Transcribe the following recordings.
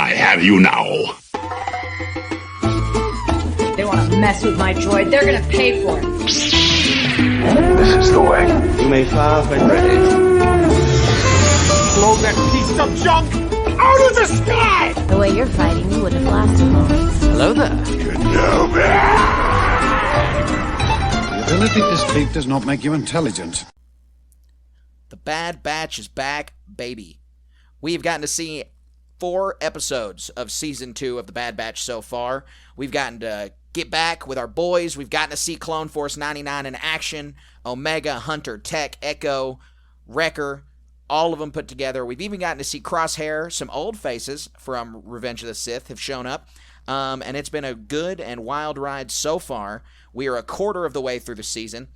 I have you now. They want to mess with my droid. They're going to pay for it. This is the way. You may fire when ready. Blow that piece of junk out of the sky! The way you're fighting, you wouldn't have lasted long. Hello there. Kenobi! The ability to speak does not make you intelligent. The Bad Batch is back, baby. We've gotten to see 4 episodes of Season 2 of The Bad Batch so far. We've gotten to get back with our boys. We've gotten to see Clone Force 99 in action. Omega, Hunter, Tech, Echo, Wrecker, all of them put together. We've even gotten to see Crosshair. Some old faces from Revenge of the Sith have shown up. And it's been a good and wild ride so far. We are a quarter of the way through the season.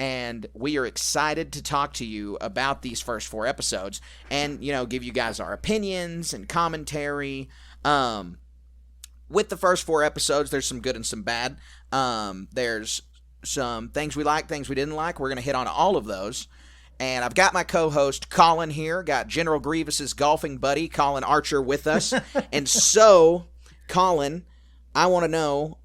And we are excited to talk to you about these first 4 episodes and, give you guys our opinions and commentary. With the first 4 episodes, there's some good and some bad. There's some things we like, things we didn't like. We're going to hit on all of those. And I've got my co-host, Colin, here. Got General Grievous's golfing buddy, Colin Archer, with us. And so, Colin, I want to know,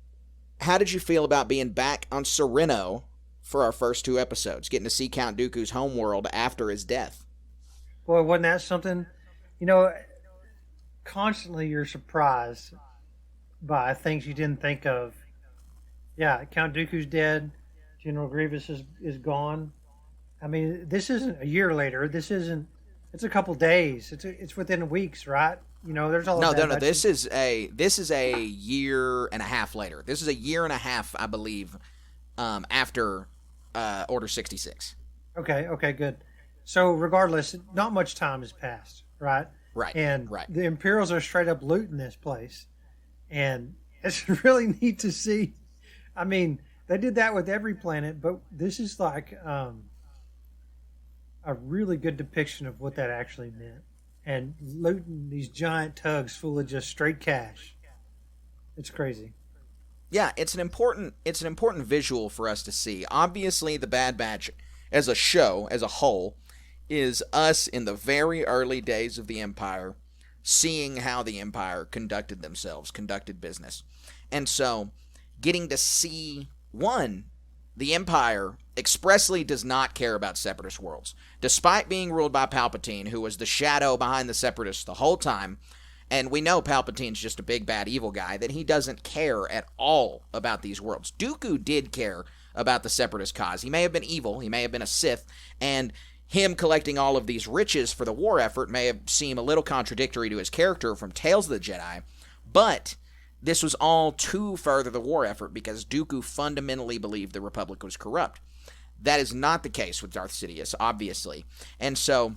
how did you feel about being back on Sereno for our first 2 episodes, getting to see Count Dooku's homeworld after his death? Boy, wasn't that something? Constantly you're surprised by things you didn't think of. Yeah, Count Dooku's dead. General Grievous is gone. I mean, this isn't a year later. It's a couple days. It's within weeks, right? There's all no. This is a year and a half later. This is a year and a half, I believe, after Order 66. Okay, good. So regardless, not much time has passed, right? Right. And right. The Imperials are straight up looting this place, and it's really neat to see. I mean, they did that with every planet, but this is like a really good depiction of what that actually meant. And looting these giant tugs full of just straight cash. It's crazy. Yeah, it's an important visual for us to see. Obviously, The Bad Batch as a show, as a whole, is us in the very early days of the Empire, seeing how the Empire conducted business. And so, getting to see, one, the Empire expressly does not care about Separatist worlds. Despite being ruled by Palpatine, who was the shadow behind the Separatists the whole time, and we know Palpatine's just a big, bad, evil guy, that he doesn't care at all about these worlds. Dooku did care about the Separatist cause. He may have been evil, he may have been a Sith, and him collecting all of these riches for the war effort may have seemed a little contradictory to his character from Tales of the Jedi, but this was all to further the war effort because Dooku fundamentally believed the Republic was corrupt. That is not the case with Darth Sidious, obviously. And so,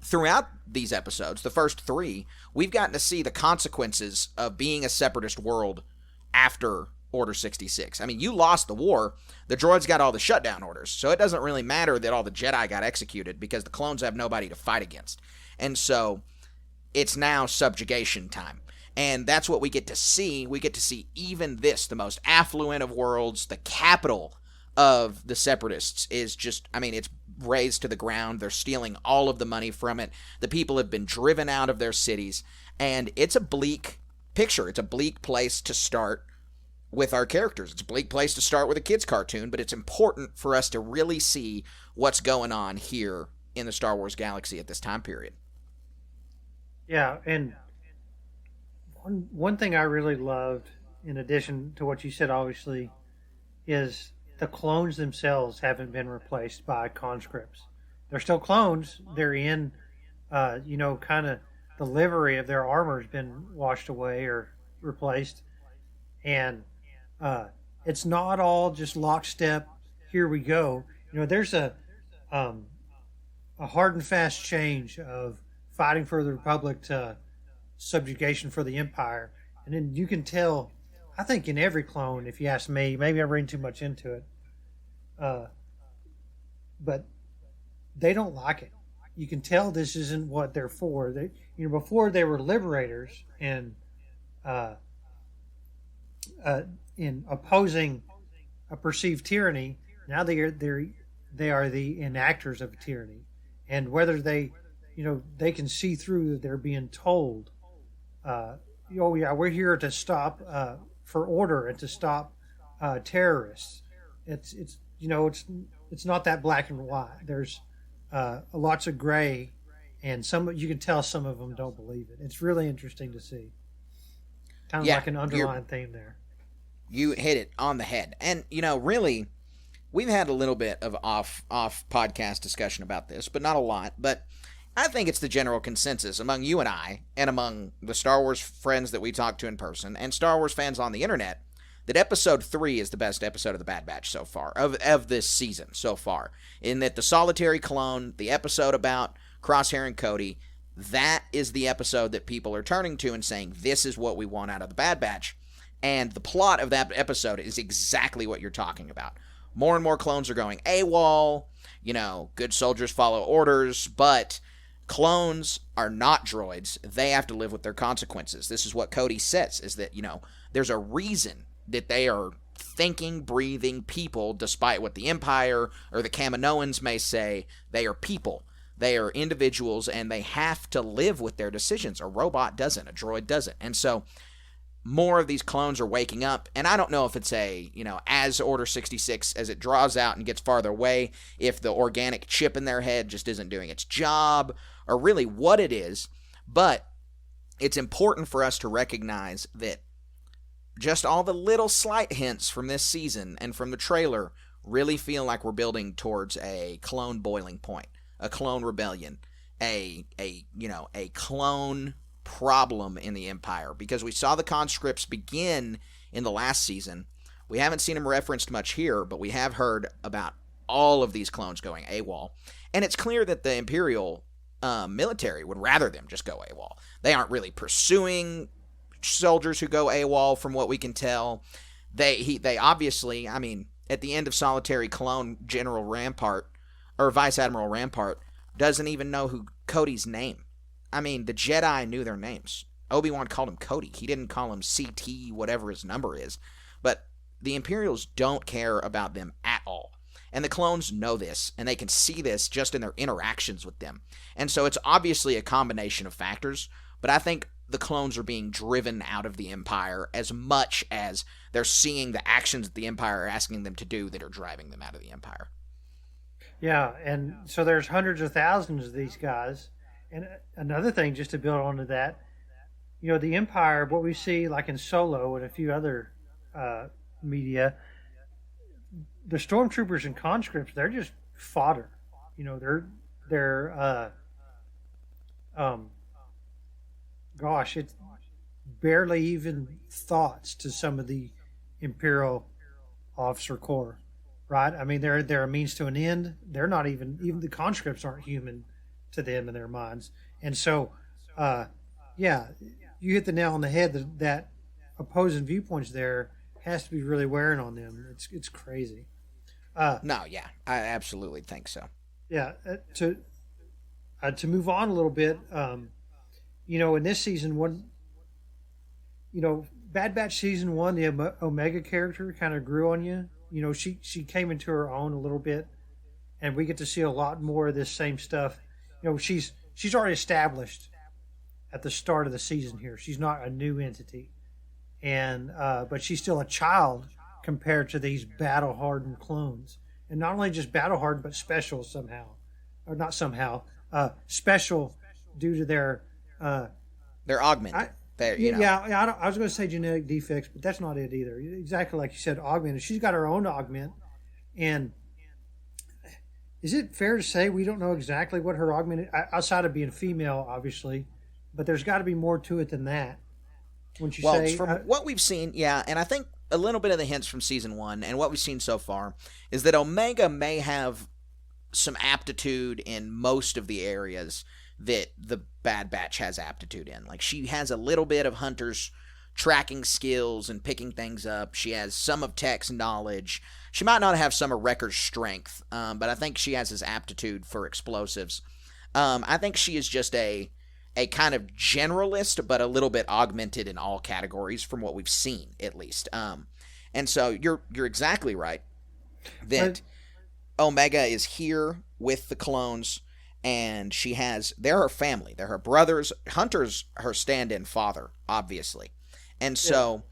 throughout these episodes, the first 3, we've gotten to see the consequences of being a Separatist world after Order 66. I mean, you lost the war, the droids got all the shutdown orders, so it doesn't really matter that all the Jedi got executed because the clones have nobody to fight against. And so, it's now subjugation time. And that's what we get to see. We get to see even this, the most affluent of worlds, the capital of the Separatists is just, it's razed to the ground. They're stealing all of the money from it. The people have been driven out of their cities. And it's a bleak picture. It's a bleak place to start with our characters. It's a bleak place to start with a kid's cartoon, but it's important for us to really see what's going on here in the Star Wars galaxy at this time period. Yeah, and one thing I really loved, in addition to what you said, obviously, is the clones themselves haven't been replaced by conscripts. They're still clones. They're in, kind of the livery of their armor has been washed away or replaced. And it's not all just lockstep, here we go. There's a hard and fast change of fighting for the Republic to subjugation for the Empire. And then you can tell, I think in every clone, if you ask me, maybe I'm reading too much into it, but they don't like it. You can tell this isn't what they're for. They, before they were liberators and in opposing a perceived tyranny. Now they are the enactors of a tyranny, and whether they can see through that they're being told oh yeah, we're here to stop for order and to stop terrorists. It's it's not that black and white. There's lots of gray, and you can tell some of them don't believe it. It's really interesting to see. Kind of like an underlying theme there. You hit it on the head, and really, we've had a little bit of off podcast discussion about this, but not a lot. But I think it's the general consensus among you and I, and among the Star Wars friends that we talk to in person, and Star Wars fans on the internet, that Episode 3 is the best episode of the Bad Batch so far, of this season so far. In that the solitary clone, the episode about Crosshair and Cody, that is the episode that people are turning to and saying, this is what we want out of the Bad Batch. And the plot of that episode is exactly what you're talking about. More and more clones are going AWOL, good soldiers follow orders, but clones are not droids. They have to live with their consequences. This is what Cody says, is that, there's a reason that they are thinking, breathing people, despite what the Empire or the Kaminoans may say. They are people. They are individuals, and they have to live with their decisions. A robot doesn't. A droid doesn't. And so more of these clones are waking up, and I don't know if it's as Order 66, as it draws out and gets farther away, if the organic chip in their head just isn't doing its job, or really what it is, but it's important for us to recognize that just all the little slight hints from this season and from the trailer really feel like we're building towards a clone boiling point, a clone rebellion, a clone problem in the Empire, because we saw the conscripts begin in the last season. We haven't seen them referenced much here, but we have heard about all of these clones going AWOL, and it's clear that the Imperial military would rather them just go AWOL. They aren't really pursuing soldiers who go AWOL, from what we can tell. They obviously, at the end of Solitary Clone, General Rampart, or Vice Admiral Rampart, doesn't even know who Cody's name. The Jedi knew their names. Obi-Wan called him Cody. He didn't call him CT, whatever his number is. But the Imperials don't care about them at all. And the clones know this, and they can see this just in their interactions with them. And so it's obviously a combination of factors, but I think the clones are being driven out of the Empire as much as they're seeing the actions that the Empire are asking them to do that are driving them out of the Empire. Yeah, and so there's hundreds of thousands of these guys. And another thing, just to build onto that, the Empire, what we see like in Solo and a few other media, the stormtroopers and conscripts, they're just fodder. It's barely even thoughts to some of the Imperial officer corps, right? They're a means to an end. They're not even the conscripts aren't human to them in their minds. And so, you hit the nail on the head that opposing viewpoints there has to be really wearing on them. It's crazy. I absolutely think so. Yeah. To move on a little bit, in this season, Bad Batch season 1, the Omega character kind of grew on you. She came into her own a little bit, and we get to see a lot more of this same stuff. She's already established at the start of the season here. She's not a new entity, and but she's still a child compared to these battle-hardened clones. And not only just battle-hardened, but special somehow. Or not somehow. Special due to their... they're augmented. I was going to say genetic defects, but that's not it either. Exactly like you said, augmented. She's got her own augment. And is it fair to say we don't know exactly what her augment is? Outside of being female, obviously. But there's got to be more to it than that. From what we've seen, and I think a little bit of the hints from season 1 and what we've seen so far is that Omega may have some aptitude in most of the areas that the Bad Batch has aptitude in. Like, she has a little bit of Hunter's tracking skills and picking things up. She has some of Tech's knowledge. She might not have some of Wrecker's strength, but I think she has his aptitude for explosives. I think she is just a kind of generalist, but a little bit augmented in all categories from what we've seen, at least. And so you're exactly right that Omega is here with the clones, and they're her family. They're her brothers. Hunter's her stand-in father, obviously. And so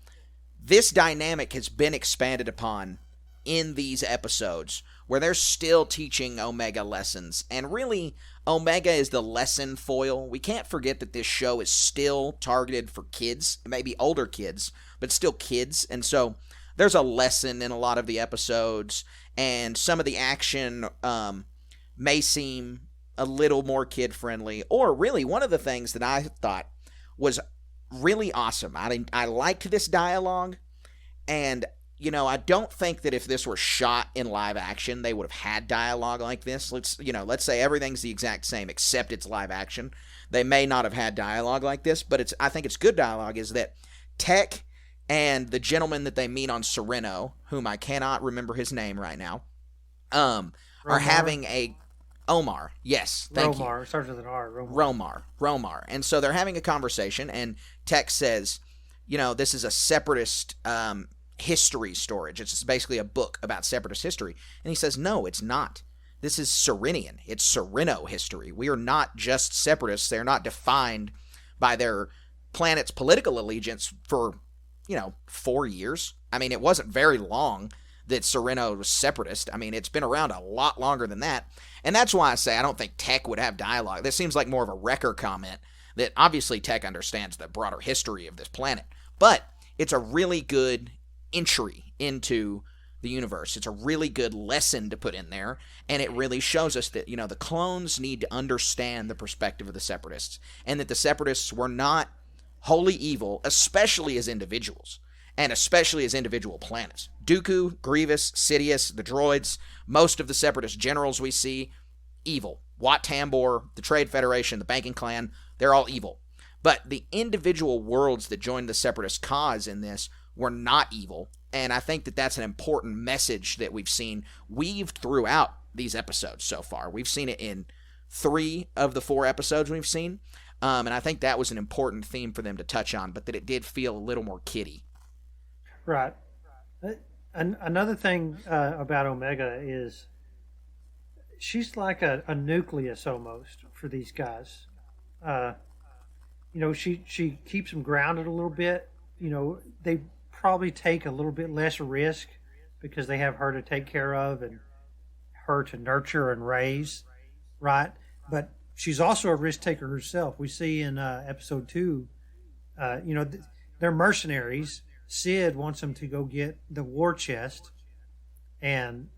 this dynamic has been expanded upon in these episodes where they're still teaching Omega lessons. And really, Omega is the lesson foil. We can't forget that this show is still targeted for kids, maybe older kids, but still kids. And so there's a lesson in a lot of the episodes, and some of the action may seem a little more kid-friendly. Or really, one of the things that I thought was really awesome, I liked this dialogue, and I don't think that if this were shot in live action, they would have had dialogue like this. Let's say everything's the exact same except it's live action. They may not have had dialogue like this, but I think it's good dialogue, is that Tech and the gentleman that they meet on Sereno, whom I cannot remember his name right now, are having a... Omar, yes, thank you. Romar, starts with an R. Romar. And so they're having a conversation, and Tech says, this is a separatist history storage. It's basically a book about separatist history. And he says, no, it's not. This is Serenian. It's Sereno history. We are not just separatists. They're not defined by their planet's political allegiance for, 4 years. I mean, it wasn't very long that Sereno was separatist. I mean, it's been around a lot longer than that. And that's why I say I don't think Tech would have dialogue. This seems like more of a Wrecker comment, that obviously Tech understands the broader history of this planet. But it's a really good entry into the universe. It's a really good lesson to put in there, and it really shows us that, the clones need to understand the perspective of the separatists, and that the separatists were not wholly evil, especially as individuals, and especially as individual planets. Dooku, Grievous, Sidious, the droids, most of the separatist generals we see, evil. Wat Tambor, the Trade Federation, the Banking Clan, they're all evil. But the individual worlds that joined the separatist cause in this were not evil, and I think that that's an important message that we've seen weaved throughout these episodes so far. We've seen it in 3 of the 4 episodes we've seen, and I think that was an important theme for them to touch on, but that it did feel a little more kiddie. Right. Another thing about Omega is she's like a nucleus almost for these guys. She keeps them grounded a little bit. They probably take a little bit less risk because they have her to take care of and her to nurture and raise, right? But she's also a risk taker herself. We see in episode 2, they're mercenaries. Sid wants them to go get the war chest, and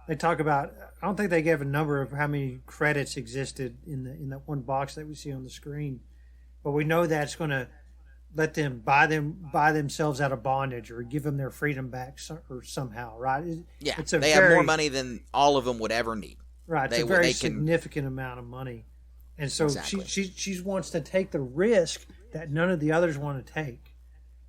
they talk about, I don't think they gave a number of how many credits existed in that one box that we see on the screen, but we know that's going to let them buy themselves out of bondage or give them their freedom back or somehow, right? Yeah, they have more money than all of them would ever need. Right, it's a very significant amount of money, and so exactly. she wants to take the risk that none of the others want to take.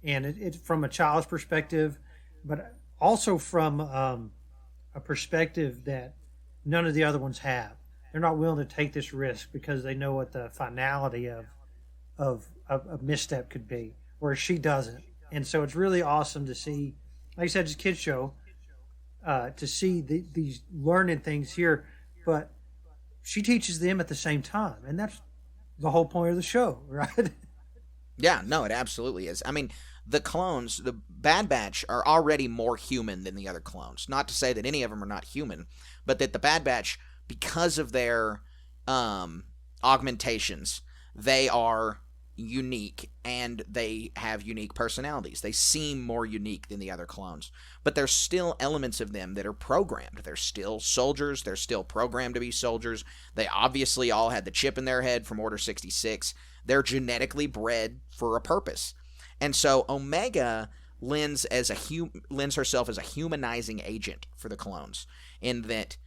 And it's from a child's perspective, but also from a perspective that none of the other ones have. They're not willing to take this risk because they know what the finality of a misstep could be, whereas she doesn't. And so it's really awesome to see, like I said, it's a kid's show, to see these learning things here, but she teaches them at the same time. And that's the whole point of the show, right? Yeah, no, it absolutely is. I mean, the clones, the Bad Batch, are already more human than the other clones. Not to say that any of them are not human, but that the Bad Batch, because of their augmentations, they are unique, and they have unique personalities. They seem more unique than the other clones, but there's still elements of them that are programmed. They're still soldiers. They're still programmed to be soldiers. They obviously all had the chip in their head from Order 66. They're genetically bred for a purpose. And so Omega lends herself as a humanizing agent for the clones, in that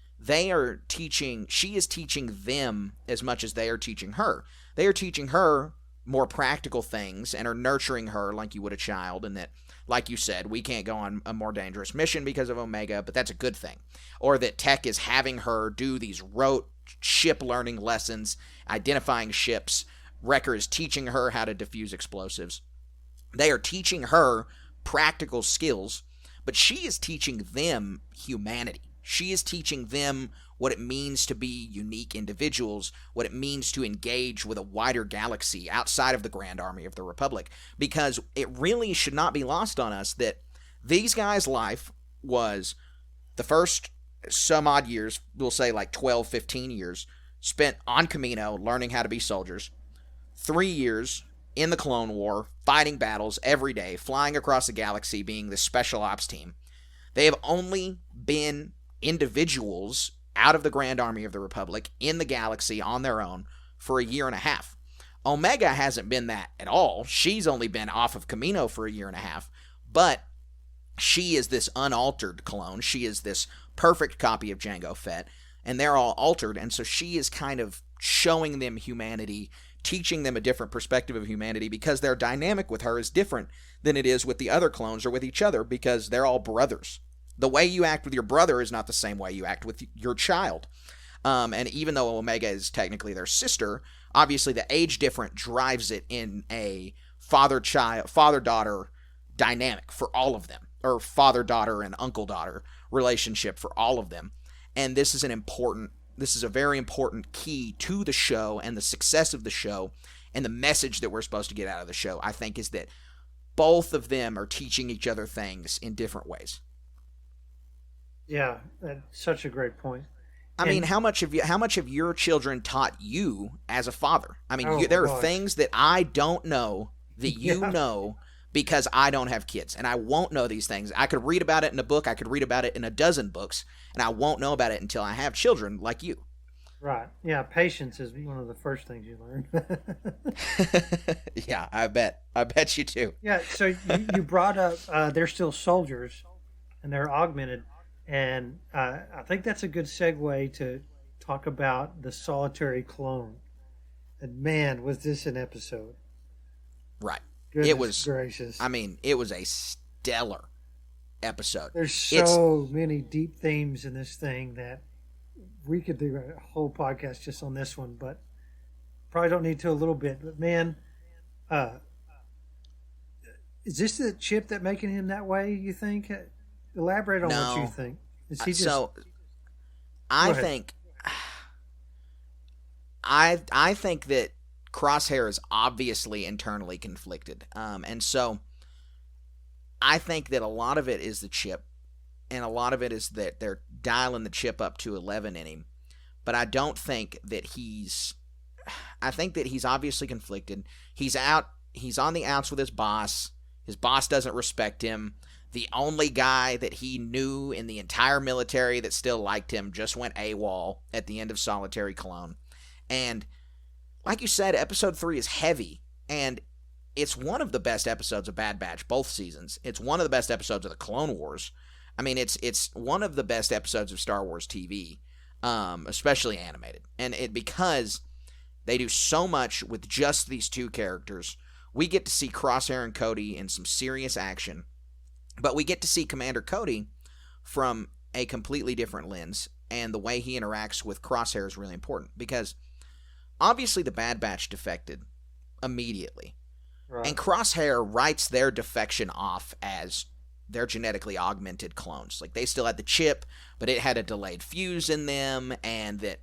she is teaching them as much as they are teaching her. They are teaching her more practical things and are nurturing her like you would a child, and that, like you said, we can't go on a more dangerous mission because of Omega, but that's a good thing. Or that Tech is having her do these rote ship learning lessons, identifying ships. Wrecker is teaching her how to defuse explosives. They are teaching her practical skills, but she is teaching them humanity. She is teaching them what it means to be unique individuals, what it means to engage with a wider galaxy outside of the Grand Army of the Republic, because it really should not be lost on us that these guys' life was the first some odd years, we'll say like 12, 15 years, spent on Kamino learning how to be soldiers, 3 years in the Clone War, fighting battles every day, flying across the galaxy, being the special ops team. They have only been individuals out of the Grand Army of the Republic in the galaxy on their own for a year and a half. Omega hasn't been that at all. She's only been off of Kamino for a year and a half, but she is this unaltered clone. She is this perfect copy of Jango Fett, and they're all altered, and so she is kind of showing them humanity, teaching them a different perspective of humanity, because their dynamic with her is different than it is with the other clones or with each other, because they're all brothers. The way you act with your brother is not the same way you act with your child. And even though Omega is technically their sister, obviously the age difference drives it in a father-daughter dynamic for all of them, or father-daughter and uncle-daughter relationship for all of them. And this is a very important key to the show and the success of the show, and the message that we're supposed to get out of the show, I think, is that both of them are teaching each other things in different ways. Yeah, that's such a great point. I mean, how much have your children taught you as a father? I mean, there are things that I don't know that you know because I don't have kids, and I won't know these things. I could read about it in a book, I could read about it in a dozen books, and I won't know about it until I have children like you. Right. Yeah, patience is one of the first things you learn. Yeah, I bet you too. Yeah, so you brought up they're still soldiers, and they're augmented. And I think that's a good segue to talk about the solitary clone. And man, was this an episode. Right. Goodness it was gracious. I mean, it was a stellar episode. There's so many deep themes in this thing that we could do a whole podcast just on this one, but probably don't need to a little bit. But man, is this the chip that making him that way, you think? Elaborate on what you think. Is he just... So, I think that Crosshair is obviously internally conflicted, and so I think that a lot of it is the chip, and a lot of it is that they're dialing the chip up to 11 in him. But I don't think that he's. I think that he's obviously conflicted. He's out. He's on the outs with his boss. His boss doesn't respect him. The only guy that he knew in the entire military that still liked him just went AWOL at the end of Solitary Clone. And like you said, episode 3 is heavy, and it's one of the best episodes of Bad Batch, both seasons. It's one of the best episodes of the Clone Wars. I mean, it's one of the best episodes of Star Wars TV, especially animated. And because they do so much with just these two characters, we get to see Crosshair and Cody in some serious action. But we get to see Commander Cody from a completely different lens, and the way he interacts with Crosshair is really important, because obviously the Bad Batch defected immediately. Right. And Crosshair writes their defection off as they're genetically augmented clones. Like, they still had the chip, but it had a delayed fuse in them, and that,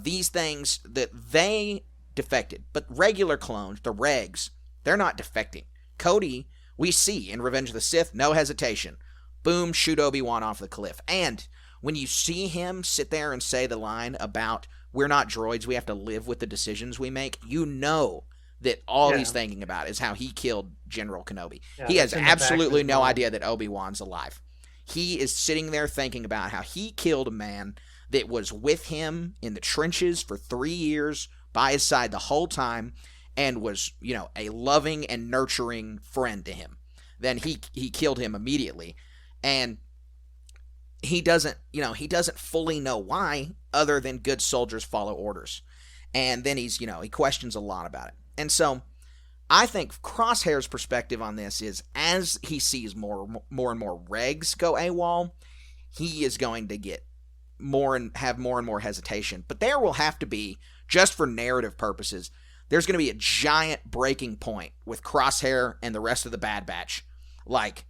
these things, that they defected. But regular clones, the regs, they're not defecting. Cody, we see in Revenge of the Sith, no hesitation. Boom, shoot Obi-Wan off the cliff. And when you see him sit there and say the line about, we're not droids, we have to live with the decisions we make, you know that all he's thinking about is how he killed General Kenobi. Yeah, he has absolutely no idea that Obi-Wan's alive. He is sitting there thinking about how he killed a man that was with him in the trenches for 3 years, by his side the whole time, and was, a loving and nurturing friend to him. Then he killed him immediately. And he doesn't fully know why, other than good soldiers follow orders. And then he questions a lot about it. And so I think Crosshair's perspective on this is, as he sees more and more regs go AWOL, he is going to get have more and more hesitation. But there will have to be, just for narrative purposes, there's going to be a giant breaking point with Crosshair and the rest of the Bad Batch. Like,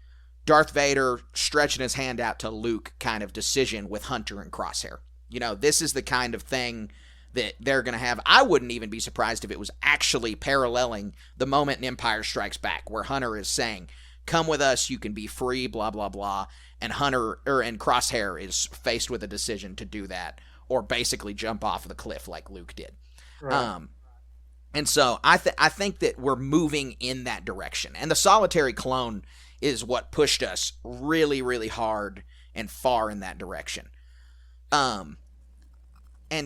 Darth Vader stretching his hand out to Luke kind of decision with Hunter and Crosshair. You know, this is the kind of thing that they're going to have. I wouldn't even be surprised if it was actually paralleling the moment in Empire Strikes Back, where Hunter is saying, come with us, you can be free, blah, blah, blah. And and Crosshair is faced with a decision to do that, or basically jump off the cliff like Luke did. Right. And so I think that we're moving in that direction. And the solitary clone is what pushed us really, really hard and far in that direction. And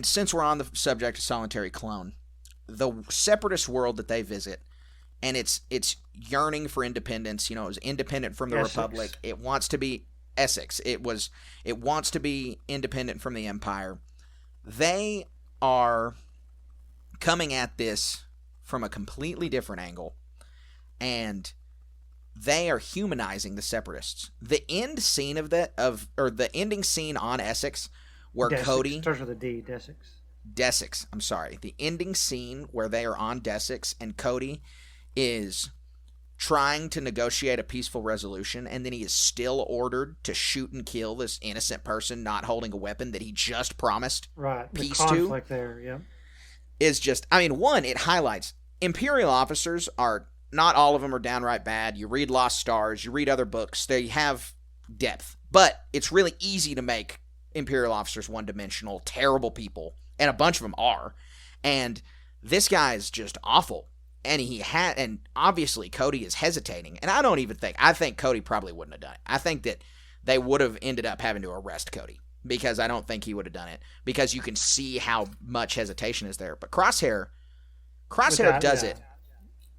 since we're on the subject of solitary clone, the separatist world that they visit, and it's yearning for independence. You know, it was independent from the Republic. It wants to be Essex. It wants to be independent from the Empire. They are coming at this from a completely different angle, and they are humanizing the separatists. The end scene the ending scene on Essex, where Desix. Cody Starts with a D. Desix. I'm sorry. The ending scene where they are on Desix and Cody is trying to negotiate a peaceful resolution, and then he is still ordered to shoot and kill this innocent person not holding a weapon that he just promised peace the conflict there, yeah. Is just, I mean, one, it highlights Imperial officers are, not all of them are downright bad. You read Lost Stars, you read other books, they have depth. But it's really easy to make Imperial officers one-dimensional, terrible people, and a bunch of them are. And this guy is just awful. And obviously Cody is hesitating. And I think Cody probably wouldn't have done it. I think that they would have ended up having to arrest Cody, because I don't think he would have done it, because you can see how much hesitation is there. But Crosshair does it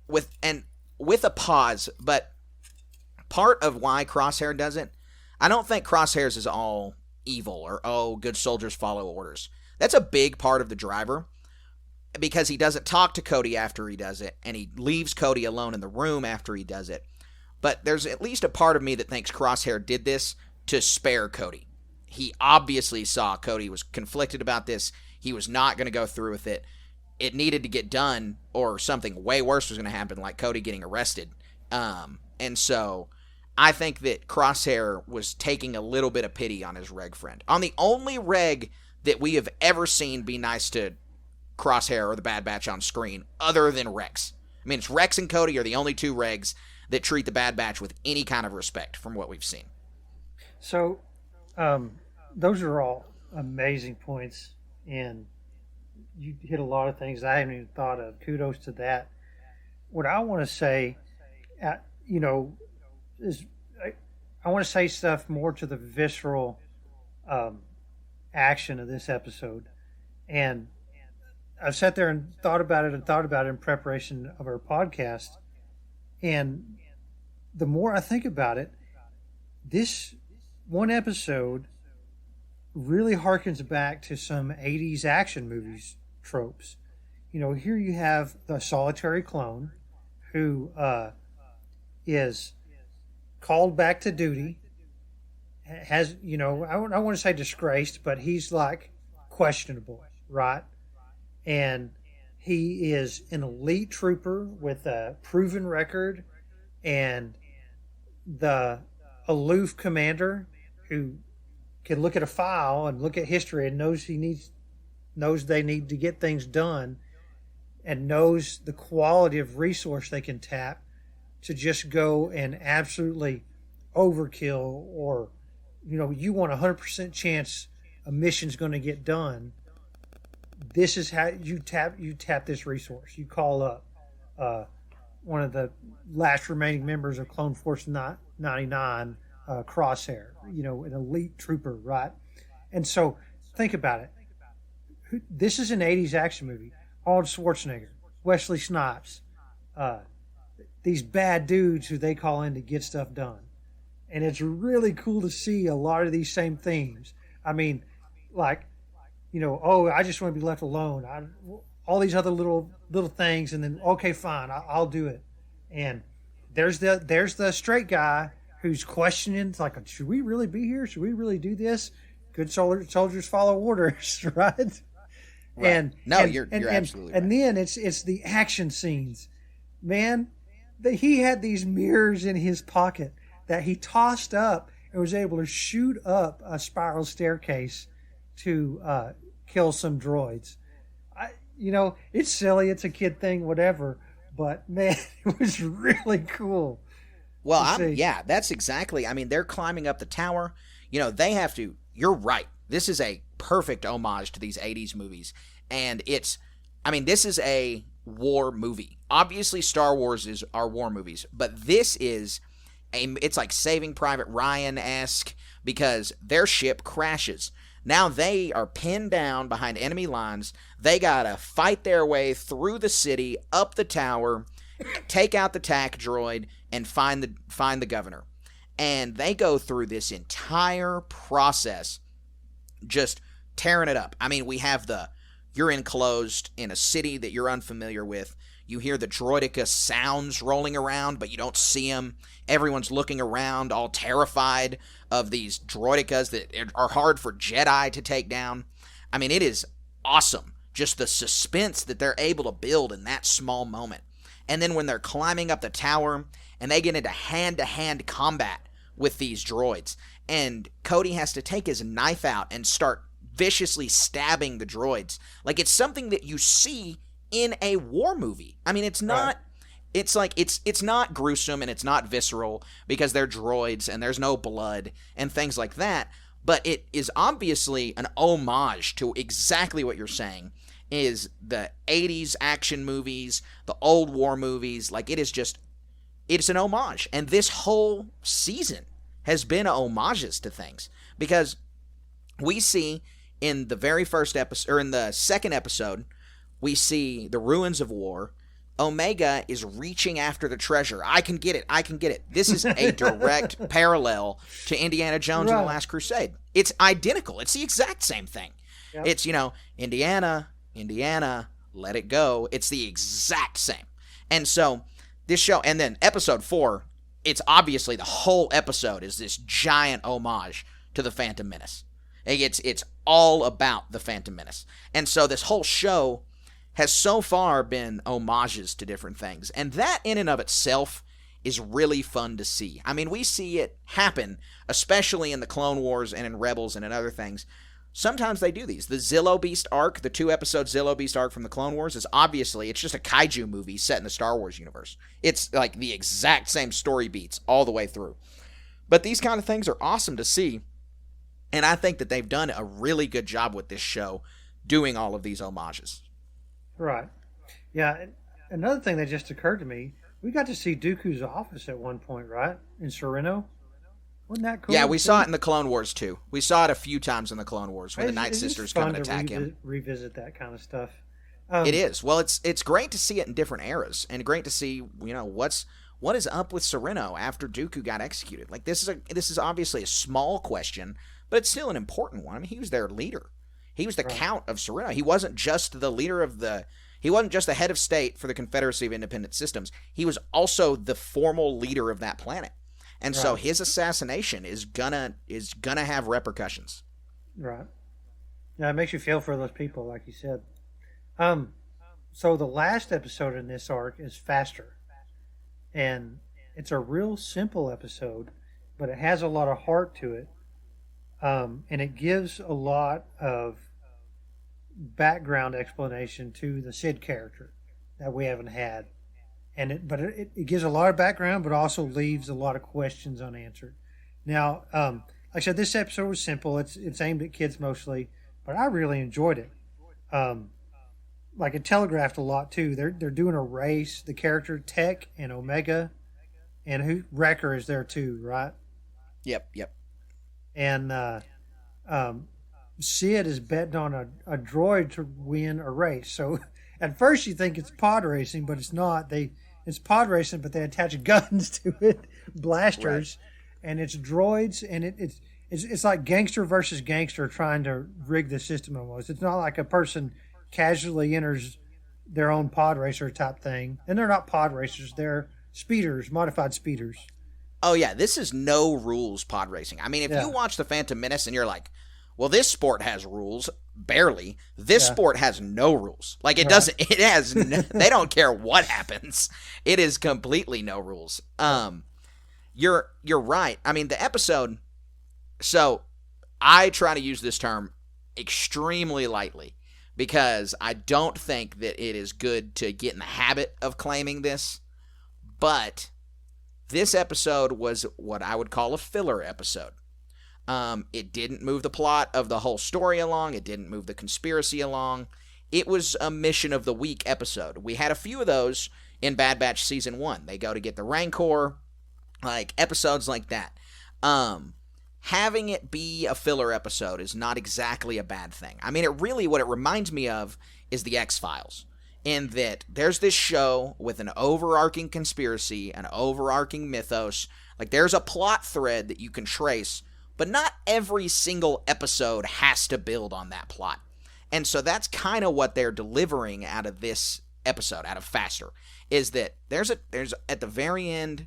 with a pause. But part of why Crosshair does it, I don't think Crosshair's is all evil or, good soldiers follow orders. That's a big part of the driver, because he doesn't talk to Cody after he does it, and he leaves Cody alone in the room after he does it. But there's at least a part of me that thinks Crosshair did this to spare Cody. He obviously saw Cody was conflicted about this. He was not going to go through with it. It needed to get done, or something way worse was going to happen, like Cody getting arrested. And so I think that Crosshair was taking a little bit of pity on his reg friend. On the only reg that we have ever seen be nice to Crosshair or the Bad Batch on screen, other than Rex. I mean, it's Rex and Cody are the only two regs that treat the Bad Batch with any kind of respect from what we've seen. So, those are all amazing points, and you hit a lot of things I haven't even thought of. Kudos to that. What I want to say, is I want to say stuff more to the visceral action of this episode. And I've sat there and thought about it in preparation of our podcast. And the more I think about it, this one episode really harkens back to some 80s action movies tropes. You know, here you have the solitary clone who is called back to duty, has, I don't want to say disgraced, but he's like questionable, right? And he is an elite trooper with a proven record, and the aloof commander who can look at a file and look at history and knows they need to get things done, and knows the quality of resource they can tap to just go and absolutely overkill, or you want 100% chance a mission's going to get done. This is how you tap this resource. You call up one of the last remaining members of Clone Force 99, Crosshair, an elite trooper, right? And so think about it. This is an 80s action movie. Arnold Schwarzenegger, Wesley Snipes, these bad dudes who they call in to get stuff done. And it's really cool to see a lot of these same themes. I mean, like, I just want to be left alone. All these other little things, and then, okay, fine, I'll do it. And there's the straight guy who's questioning. It's like, should we really be here? Should we really do this? Good soldiers follow orders, right? Right. You're absolutely right. And then it's the action scenes. Man, he had these mirrors in his pocket that he tossed up and was able to shoot up a spiral staircase to kill some droids. It's silly, it's a kid thing, whatever, but man, it was really cool. Well, that's exactly. I mean, they're climbing up the tower. They have to. You're right. This is a perfect homage to these 80s movies. And this is a war movie. Obviously, Star Wars are war movies. But this is it's like Saving Private Ryan-esque because their ship crashes. Now they are pinned down behind enemy lines. They got to fight their way through the city, up the tower, take out the TAC droid, and find the governor. And they go through this entire process just tearing it up. I mean, we have you're enclosed in a city that you're unfamiliar with. You hear the droideka sounds rolling around, but you don't see them. Everyone's looking around, all terrified of these droidekas that are hard for Jedi to take down. I mean, it is awesome. Just the suspense that they're able to build in that small moment. And then when they're climbing up the tower and they get into hand-to-hand combat with these droids, and Cody has to take his knife out and start viciously stabbing the droids. Like, it's something that you see in a war movie. I mean, it's not... Right. It's like, it's not gruesome and it's not visceral because they're droids and there's no blood and things like that, but it is obviously an homage to exactly what you're saying, is the 80s action movies, the old war movies. Like, it's an homage. And this whole season has been homages to things, because we see in the very first episode, or in the second episode, we see the ruins of war. Omega is reaching after the treasure. I can get it. This is a direct parallel to Indiana Jones and the Last Crusade. It's identical. It's the exact same thing. Yep. It's, Indiana, let it go. It's the exact same. And so this show, and then episode 4, it's obviously the whole episode is this giant homage to the Phantom Menace. It's all about the Phantom Menace. And so this whole show has so far been homages to different things. And that in and of itself is really fun to see. I mean, we see it happen, especially in the Clone Wars and in Rebels and in other things. Sometimes they do these. The Zillo Beast arc, the 2-episode Zillo Beast arc from the Clone Wars, is obviously, it's just a kaiju movie set in the Star Wars universe. It's like the exact same story beats all the way through. But these kind of things are awesome to see. And I think that they've done a really good job with this show doing all of these homages. Right. Yeah. Another thing that just occurred to me, we got to see Dooku's office at one point, right? In Sereno. Wasn't that cool? Yeah, we saw it in the Clone Wars too. We saw it a few times in the Clone Wars when the Night Sisters come and attack him. Revisit that kind of stuff. It is. Well, it's great to see it in different eras, and great to see what is up with Sereno after Dooku got executed. Like, this is obviously a small question, but it's still an important one. I mean, he was their leader. He was the Count of Sereno. He wasn't just the leader of he wasn't just the head of state for the Confederacy of Independent Systems. He was also the formal leader of that planet. And so his assassination is gonna have repercussions. Right. Yeah, it makes you feel for those people, like you said. So the last episode in this arc is Faster. And it's a real simple episode, but it has a lot of heart to it. And it gives a lot of background explanation to the Sid character that we haven't had. But it gives a lot of background, but also leaves a lot of questions unanswered. Now, like I said, this episode was simple. It's aimed at kids mostly, but I really enjoyed it. Like, it telegraphed a lot too. They're doing a race. The character Tech and Omega, and Wrecker is there too, right? Yep. And Sid is betting on a droid to win a race. So at first you think it's pod racing, but it's not. It's pod racing, but they attach guns to it, blasters, and it's droids, and it's like gangster versus gangster trying to rig the system almost. It's not like a person casually enters their own pod racer type thing. And they're not pod racers, they're speeders, modified speeders. Oh yeah, this is no rules pod racing. I mean, if you watch The Phantom Menace and you're like, well, this sport has rules, barely. This sport has no rules. Like, it doesn't, it has, they don't care what happens. It is completely no rules. you're right. I mean, the episode. So I try to use this term extremely lightly because I don't think that it is good to get in the habit of claiming this. But this episode was what I would call a filler episode. It didn't move the plot of the whole story along. It didn't move the conspiracy along. It was a mission of the week episode. We had a few of those in Bad Batch Season 1. They go to get the Rancor, like episodes like that. Having it be a filler episode is not exactly a bad thing. I mean, what it reminds me of is the X-Files. In that there's this show with an overarching conspiracy, an overarching mythos. Like, there's a plot thread that you can trace, but not every single episode has to build on that plot. And so that's kind of what they're delivering out of this episode, out of Faster, is that there's at the very end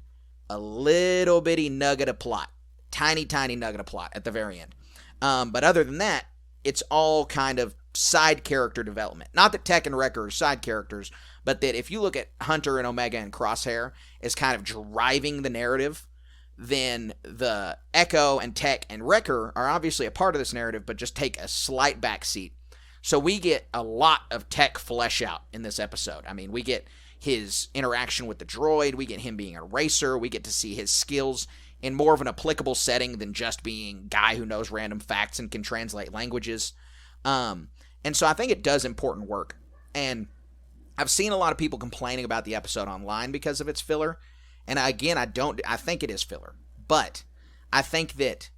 a little bitty nugget of plot. Tiny nugget of plot at the very end. But other than that, it's all kind of side character development. Not that Tech and Wrecker are side characters, but that if you look at Hunter and Omega and Crosshair as kind of driving the narrative, then the Echo and Tech and Wrecker are obviously a part of this narrative, but just take a slight backseat. So we get a lot of Tech flesh out in this episode. I mean, we get his interaction with the droid, we get him being a racer, we get to see his skills in more of an applicable setting than just being guy who knows random facts and can translate languages. And so I think it does important work. And I've seen a lot of people complaining about the episode online because of its filler. And again, I think it is filler. But I think that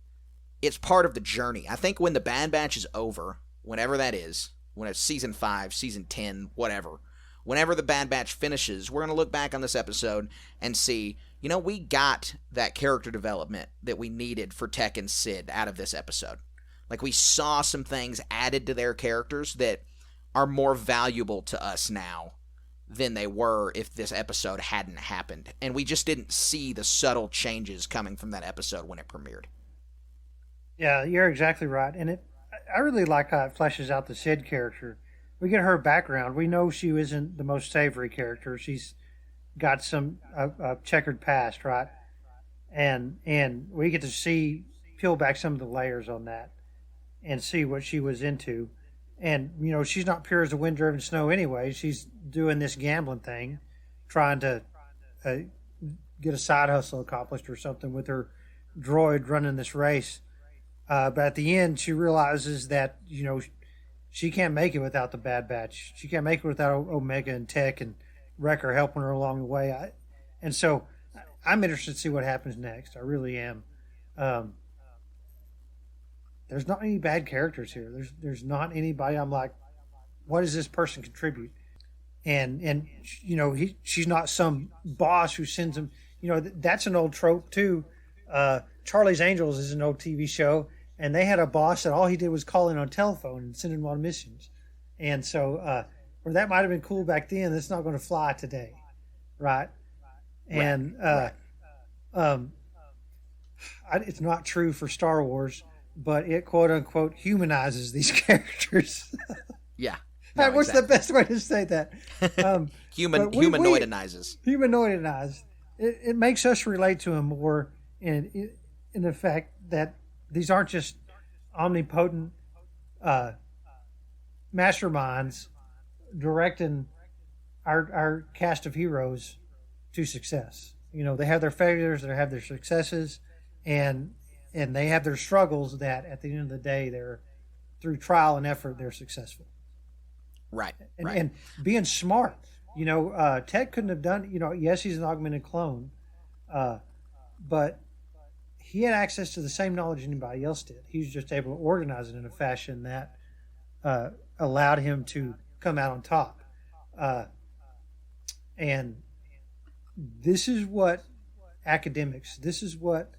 it's part of the journey. I think when the Bad Batch is over, whenever that is, when it's season 5, season 10, whatever, whenever the Bad Batch finishes, we're going to look back on this episode and see, we got that character development that we needed for Tech and Sid out of this episode. Like, we saw some things added to their characters that are more valuable to us now than they were if this episode hadn't happened. And we just didn't see the subtle changes coming from that episode when it premiered. Yeah, you're exactly right. And I really like how it fleshes out the Sid character. We get her background. We know she isn't the most savory character. She's got some checkered past, right? And we get to peel back some of the layers on that and see what she was into. And, she's not pure as the wind-driven snow anyway. She's doing this gambling thing, trying to get a side hustle accomplished or something with her droid running this race. But at the end, she realizes that, she can't make it without the Bad Batch. She can't make it without Omega and Tech and Wrecker helping her along the way. And so I'm interested to see what happens next. I really am. There's not any bad characters here. There's not anybody I'm like, what does this person contribute? And she's not some boss who sends him. That's an old trope too. Charlie's Angels is an old TV show, and they had a boss that all he did was call in on telephone and send him on missions. And so, where that might have been cool back then, that's not going to fly today, right? And it's not true for Star Wars, but it quote unquote humanizes these characters. Yeah. No, what's the best way to say that? Humanoidizes. Humanoidized. It makes us relate to him more in the fact that these aren't just omnipotent masterminds directing our cast of heroes to success. They have their failures, they have their successes, and they have their struggles that at the end of the day, they're through trial and effort, they're successful. Right. And being smart. Tech couldn't have done, yes, he's an augmented clone, but he had access to the same knowledge anybody else did. He was just able to organize it in a fashion that allowed him to come out on top. And this is what this is what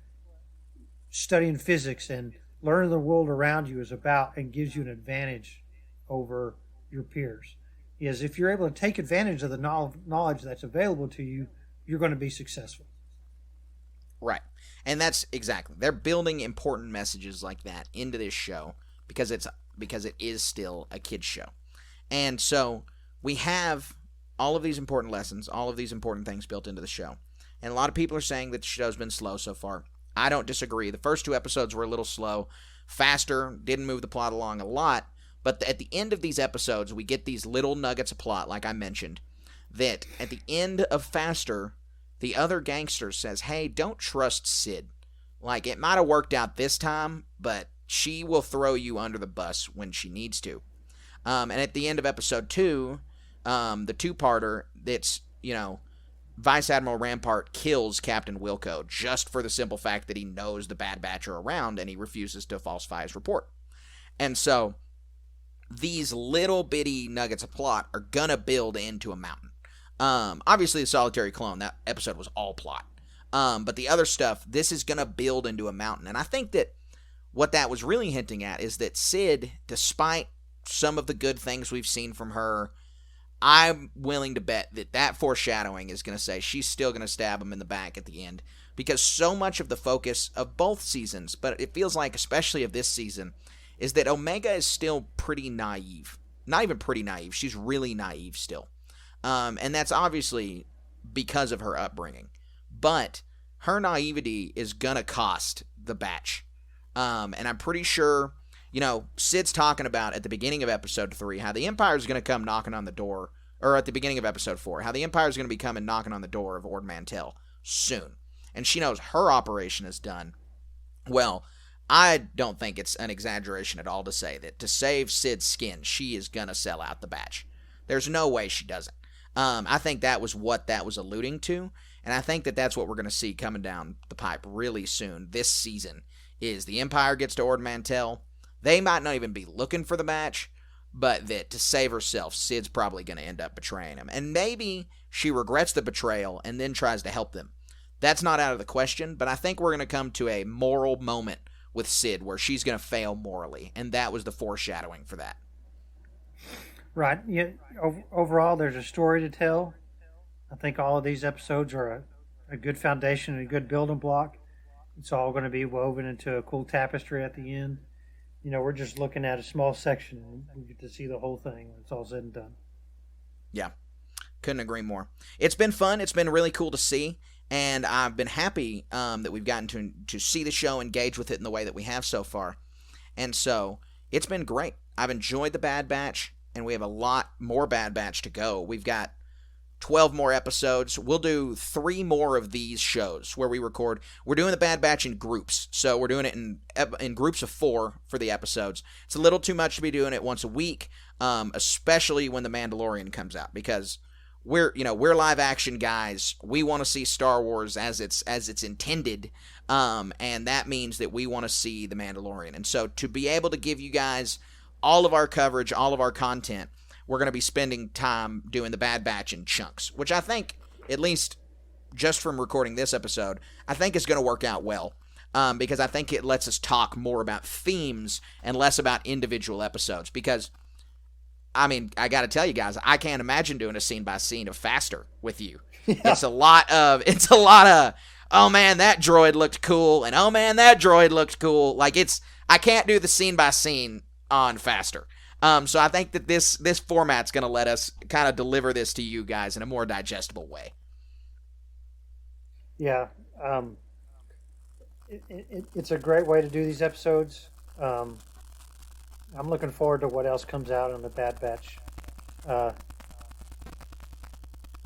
studying physics and learning the world around you is about, and gives you an advantage over your peers. Is if you're able to take advantage of the knowledge that's available to you, you're going to be successful. Right. And that's exactly. They're building important messages like that into this show because it is still a kid's show. And so we have all of these important lessons, all of these important things built into the show. And a lot of people are saying that the show's been slow so far. I don't disagree. The first 2 episodes were a little slow. Faster, didn't move the plot along a lot. But at the end of these episodes, we get these little nuggets of plot, like I mentioned, that at the end of Faster, the other gangster says, hey, don't trust Sid. Like, it might have worked out this time, but she will throw you under the bus when she needs to. And at the end of episode 2, the 2-parter, it's, Vice Admiral Rampart kills Captain Wilco just for the simple fact that he knows the Bad Batch are around and he refuses to falsify his report. And so these little bitty nuggets of plot are gonna build into a mountain. Obviously, the Solitary Clone, that episode was all plot. But the other stuff, this is gonna build into a mountain. And I think that what that was really hinting at is that Sid, despite some of the good things we've seen from her, I'm willing to bet that foreshadowing is going to say she's still going to stab him in the back at the end. Because so much of the focus of both seasons, but it feels like especially of this season, is that Omega is still pretty naive. Not even pretty naive. She's really naive still. And that's obviously because of her upbringing. But her naivety is going to cost the Batch. And I'm pretty sure, Sid's talking about at the beginning of episode 3 how the Empire is going to come knocking on the door, or at the beginning of episode 4, how the Empire is going to be coming knocking on the door of Ord Mantell soon. And she knows her operation is done. Well, I don't think it's an exaggeration at all to say that to save Sid's skin, she is going to sell out the Batch. There's no way she doesn't. I think that was what that was alluding to, and I think that that's what we're going to see coming down the pipe really soon this season, is the Empire gets to Ord Mantell. They might not even be looking for the Batch, but that to save herself, Sid's probably going to end up betraying him. And maybe she regrets the betrayal and then tries to help them. That's not out of the question, but I think we're going to come to a moral moment with Sid where she's going to fail morally, and that was the foreshadowing for that. Right. Yeah. Overall, there's a story to tell. I think all of these episodes are a good foundation and a good building block. It's all going to be woven into a cool tapestry at the end. We're just looking at a small section, and we get to see the whole thing when it's all said and done. Yeah, couldn't agree more. It's been fun. It's been really cool to see, and I've been happy that we've gotten to see the show, engage with it in the way that we have so far. And so it's been great. I've enjoyed the Bad Batch, and we have a lot more Bad Batch to go. We've got 12 more episodes. We'll do 3 more of these shows where we record. We're doing the Bad Batch in groups, so we're doing it in groups of 4 for the episodes. It's a little too much to be doing it once a week, especially when The Mandalorian comes out, because we're live action guys. We want to see Star Wars as it's intended, and that means that we want to see The Mandalorian. And so to be able to give you guys all of our coverage, all of our content, we're going to be spending time doing the Bad Batch in chunks, which I think, at least just from recording this episode, I think is going to work out well, because I think it lets us talk more about themes and less about individual episodes, because, I got to tell you guys, I can't imagine doing a scene-by-scene of Faster with you. Yeah. It's a lot of, oh man, that droid looked cool, and oh man, that droid looked cool. I can't do the scene-by-scene on Faster. So I think that this format's going to let us kind of deliver this to you guys in a more digestible way. Yeah. It's a great way to do these episodes. I'm looking forward to what else comes out on the Bad Batch.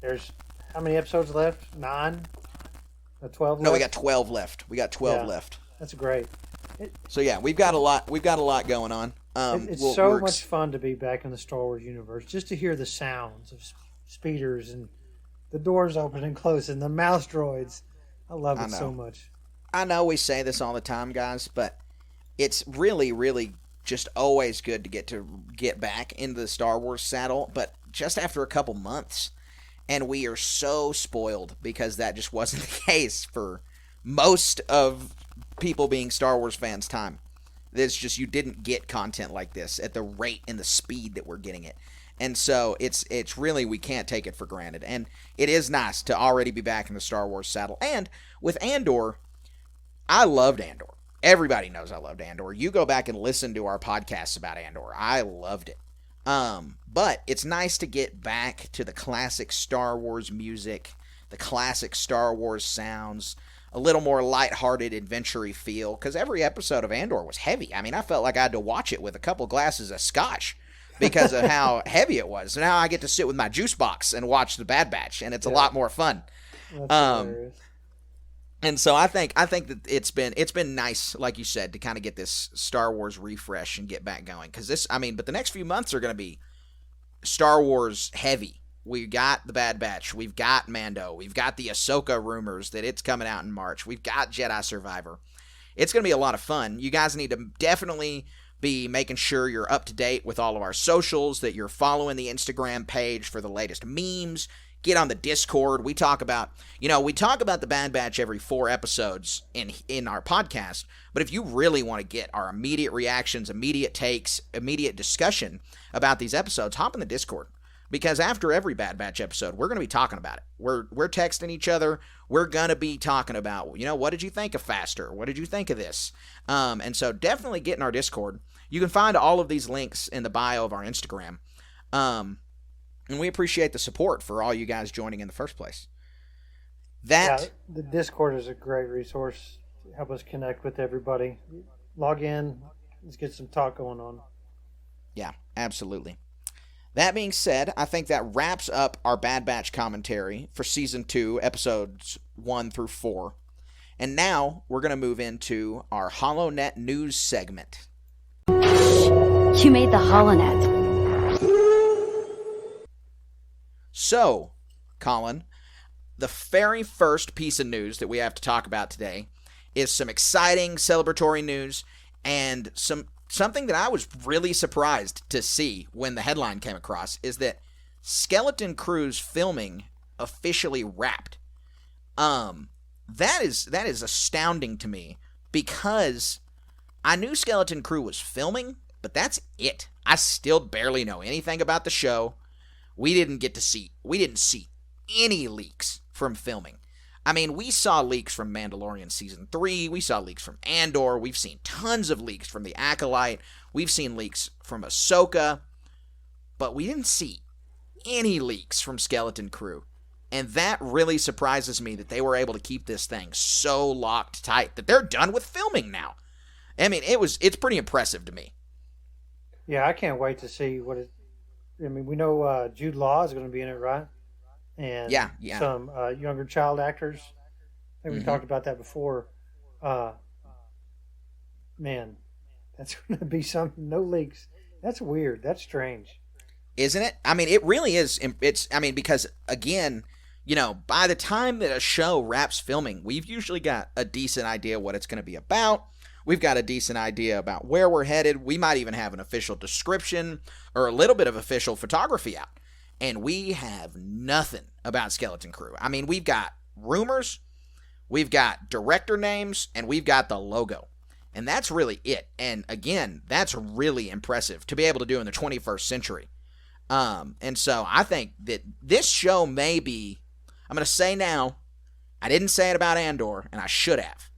There's how many episodes left? 9? 12 left? No, we got 12 left. Left. That's great. So yeah, we've got a lot going on. It's so much fun to be back in the Star Wars universe, just to hear the sounds of speeders and the doors open and close and the mouse droids. I love it so much. I know we say this all the time, guys, but it's really, really just always good to get back into the Star Wars saddle, but just after a couple months. And we are so spoiled because that just wasn't the case for most of people being Star Wars fans' time. It's just you didn't get content like this at the rate and the speed that we're getting it. And so it's really, we can't take it for granted. And it is nice to already be back in the Star Wars saddle. And with Andor, I loved Andor. Everybody knows I loved Andor. You go back and listen to our podcasts about Andor. I loved it. But it's nice to get back to the classic Star Wars music, the classic Star Wars sounds, a little more lighthearted, adventure-y feel, because every episode of Andor was heavy. I mean, I felt like I had to watch it with a couple glasses of scotch because of how heavy it was. So now I get to sit with my juice box and watch The Bad Batch, and it's a lot more fun. And so I think that it's been nice, like you said, to kind of get this Star Wars refresh and get back going. Because but the next few months are going to be Star Wars heavy. We've got The Bad Batch. We've got Mando. We've got the Ahsoka rumors that it's coming out in March. We've got Jedi Survivor. It's going to be a lot of fun. You guys need to definitely be making sure you're up to date with all of our socials, that you're following the Instagram page for the latest memes. Get on the Discord. We talk about The Bad Batch every 4 episodes in our podcast. But if you really want to get our immediate reactions, immediate takes, immediate discussion about these episodes, hop in the Discord. Because after every Bad Batch episode, we're going to be talking about it. We're texting each other. We're going to be talking about, what did you think of Faster? What did you think of this? And so definitely get in our Discord. You can find all of these links in the bio of our Instagram. And we appreciate the support for all you guys joining in the first place. The Discord is a great resource to help us connect with everybody. Log in. Let's get some talk going on. Yeah, absolutely. That being said, I think that wraps up our Bad Batch commentary for Season 2, Episodes 1 through 4. And now we're going to move into our HoloNet news segment. You made the HoloNet. So, Colin, the very first piece of news that we have to talk about today is some exciting celebratory news and something that I was really surprised to see when the headline came across is that Skeleton Crew's filming officially wrapped. That is astounding to me because I knew Skeleton Crew was filming, but that's it. I still barely know anything about the show. We didn't see any leaks from filming. I mean, we saw leaks from Mandalorian Season 3. We saw leaks from Andor. We've seen tons of leaks from The Acolyte. We've seen leaks from Ahsoka. But we didn't see any leaks from Skeleton Crew. And that really surprises me that they were able to keep this thing so locked tight that they're done with filming now. I mean, it's pretty impressive to me. Yeah, I can't wait to see what it... I mean, we know Jude Law is going to be in it, right? And some younger child actors. I think we talked about that before. Man, that's going to be something. No leaks. That's weird. That's strange. Isn't it? I mean, it really is. Because, again, by the time that a show wraps filming, we've usually got a decent idea what it's going to be about. We've got a decent idea about where we're headed. We might even have an official description or a little bit of official photography out. And we have nothing about Skeleton Crew. I mean, we've got rumors, we've got director names, and we've got the logo. And that's really it. And again, that's really impressive to be able to do in the 21st century. And so I think that this show may be, I'm going to say now, I didn't say it about Andor, and I should have.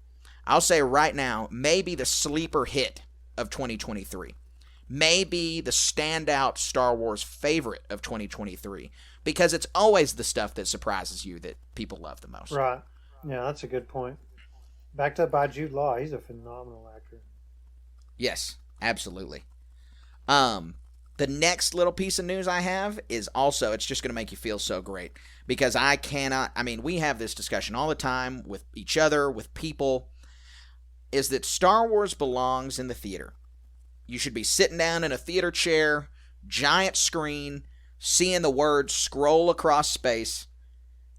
I'll say right now, maybe the sleeper hit of 2023. Maybe the standout Star Wars favorite of 2023. Because it's always the stuff that surprises you that people love the most. Right. Yeah, that's a good point. Backed up by Jude Law. He's a phenomenal actor. Yes, absolutely. The next little piece of news I have is also, it's just going to make you feel so great. Because we have this discussion all the time with each other, with people, is that Star Wars belongs in the theater. You should be sitting down in a theater chair, giant screen, seeing the words scroll across space.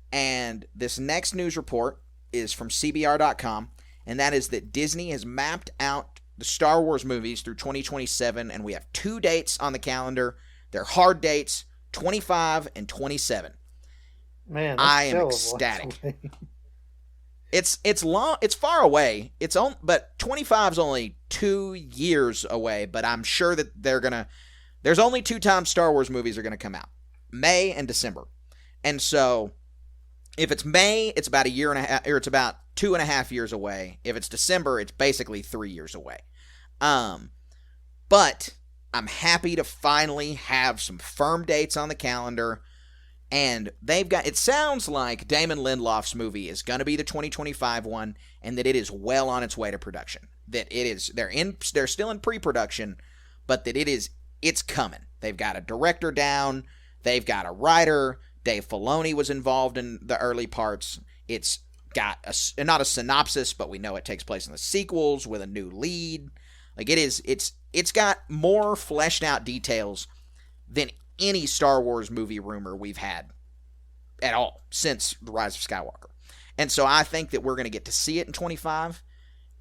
And this next news report is from CBR.com, and that is that Disney has mapped out the Star Wars movies through 2027, and we have 2 dates on the calendar. They're hard dates, 25 and 27. Man, I am ecstatic. It's long. It's far away. But 25 is only 2 years away. But I'm sure that there's only 2 times Star Wars movies are gonna come out: May and December. And so, if it's May, it's about a year and a half, or it's about 2.5 years away. If it's December, it's basically 3 years away. But I'm happy to finally have some firm dates on the calendar. And they've got, it sounds like Damon Lindelof's movie is going to be the 2025 one, and that it is well on its way to production. That it is, they're still in pre-production, but that it's coming. They've got a director down, they've got a writer, Dave Filoni was involved in the early parts. It's got not a synopsis, but we know it takes place in the sequels with a new lead. Like it's got more fleshed out details than any Star Wars movie rumor we've had at all since The Rise of Skywalker. And so I think that we're going to get to see it in 25,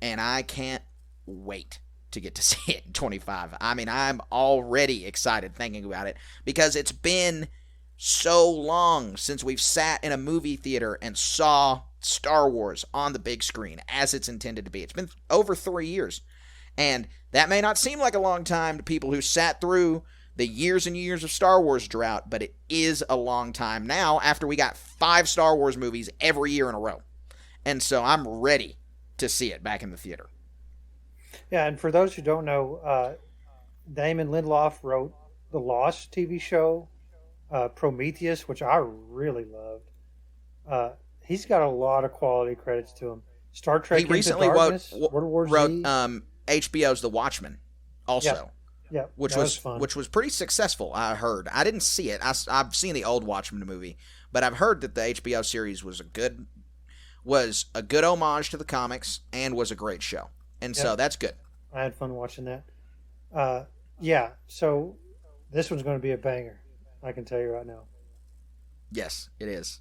and I can't wait to get to see it in 25. I mean, I'm already excited thinking about it because it's been so long since we've sat in a movie theater and saw Star Wars on the big screen as it's intended to be. It's been over 3 years. And that may not seem like a long time to people who sat through the years and years of Star Wars drought, but it is a long time now after we got 5 Star Wars movies every year in a row. And so I'm ready to see it back in the theater. Yeah, and for those who don't know, Damon Lindelof wrote the Lost TV show, Prometheus, which I really loved. He's got a lot of quality credits to him. Star Trek he recently Into Darkness, wrote HBO's The Watchmen also. Yeah, which was pretty successful, I heard. I didn't see it. I've seen the old Watchmen movie, but I've heard that the HBO series was a good homage to the comics and was a great show. And so that's good. I had fun watching that. Yeah, so this one's going to be a banger. I can tell you right now. Yes, it is.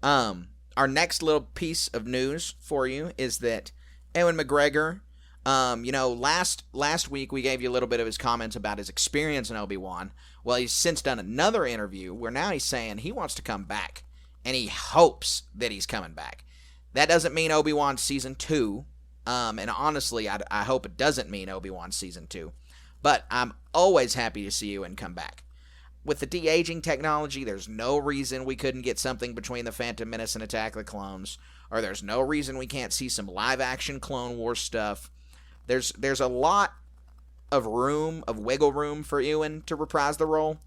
Our next little piece of news for you is that Ewan McGregor, last week we gave you a little bit of his comments about his experience in Obi-Wan. Well, he's since done another interview where now he's saying he wants to come back, and he hopes that he's coming back. That doesn't mean Obi-Wan Season 2, and honestly, I hope it doesn't mean Obi-Wan Season 2, but I'm always happy to see Ewan come back. With the de-aging technology, there's no reason we couldn't get something between The Phantom Menace and Attack of the Clones, or there's no reason we can't see some live-action Clone Wars stuff. There's a lot of wiggle room for Ewan to reprise the role,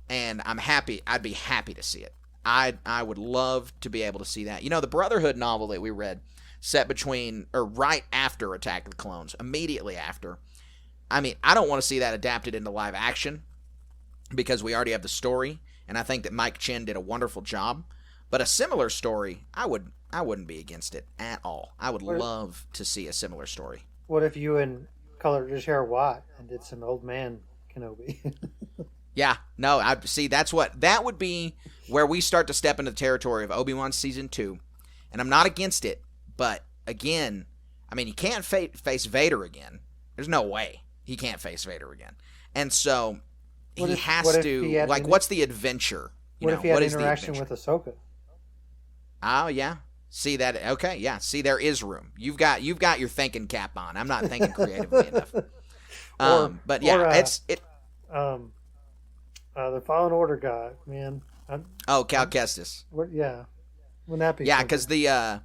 and I'm happy. I'd be happy to see it. I would love to be able to see that. The Brotherhood novel that we read, set between, or right after Attack of the Clones, immediately after. I mean, I don't want to see that adapted into live action, because we already have the story, and I think that Mike Chen did a wonderful job. But a similar story, I wouldn't be against it at all. I would love to see a similar story. What if you and colored his hair white and did some old man Kenobi? Yeah, no, that would be where we start to step into the territory of Obi-Wan Season 2. And I'm not against it, but again, I mean, he can't face Vader again. There's no way he can't face Vader again. And so he has to, what's the adventure? What if he had interaction with Ahsoka? Oh, yeah. See that? Okay, yeah. See, there is room. You've got your thinking cap on. I'm not thinking creatively enough. But yeah, the Fallen Order guy, man. Cal Kestis. Yeah, wouldn't that be? Yeah, because the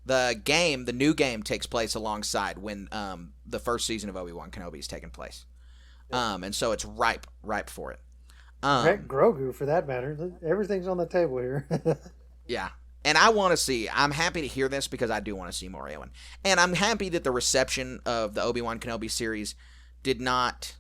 new game takes place alongside when the first season of Obi-Wan Kenobi is taking place, and so it's ripe for it. Heck, Grogu, for that matter. Everything's on the table here. Yeah. And I'm happy to hear this because I do want to see more Ewan. And I'm happy that the reception of the Obi-Wan Kenobi series did not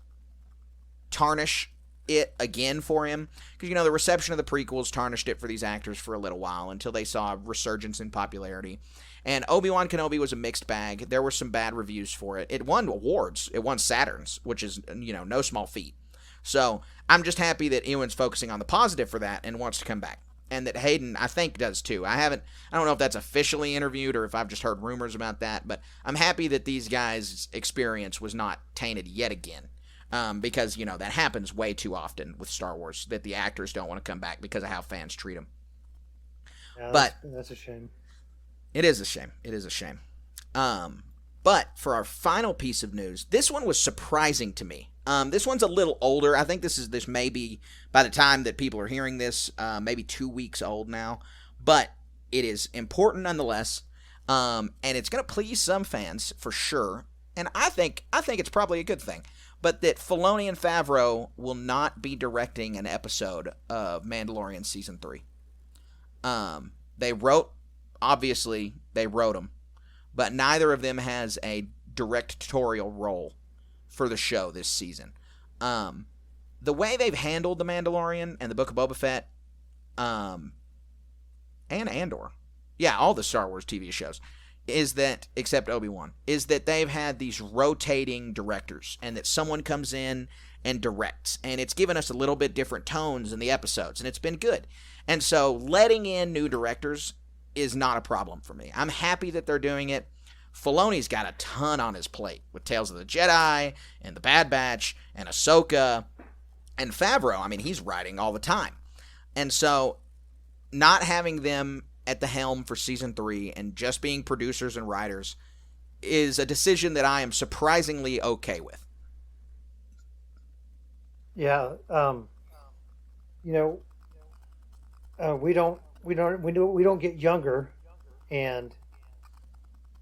tarnish it again for him. Because, the reception of the prequels tarnished it for these actors for a little while until they saw a resurgence in popularity. And Obi-Wan Kenobi was a mixed bag. There were some bad reviews for it. It won awards. It won Saturns, which is, no small feat. So I'm just happy that Ewan's focusing on the positive for that and wants to come back. And that Hayden, I think, does too. I don't know if that's officially interviewed or if I've just heard rumors about that, but I'm happy that these guys' experience was not tainted yet again. Because, that happens way too often with Star Wars, that the actors don't want to come back because of how fans treat them. Yeah, but that's a shame. It is a shame. But for our final piece of news, this one was surprising to me. This one's a little older. I think this may be, by the time that people are hearing this, maybe 2 weeks old now. But it is important nonetheless. And it's going to please some fans for sure. And I think it's probably a good thing. But that Filoni and Favreau will not be directing an episode of Mandalorian Season 3. They wrote them, but neither of them has a directorial role for the show this season. The way they've handled The Mandalorian and the Book of Boba Fett, and Andor, all the Star Wars TV shows, is that, except Obi-Wan, is that they've had these rotating directors, and that someone comes in and directs, and it's given us a little bit different tones in the episodes, and it's been good. And so letting in new directors is not a problem for me. I'm happy that they're doing it. Filoni's got a ton on his plate with Tales of the Jedi and The Bad Batch and Ahsoka and Favreau. I mean, he's writing all the time. And so not having them at the helm for season 3 and just being producers and writers is a decision that I am surprisingly okay with. Yeah, we don't get younger, and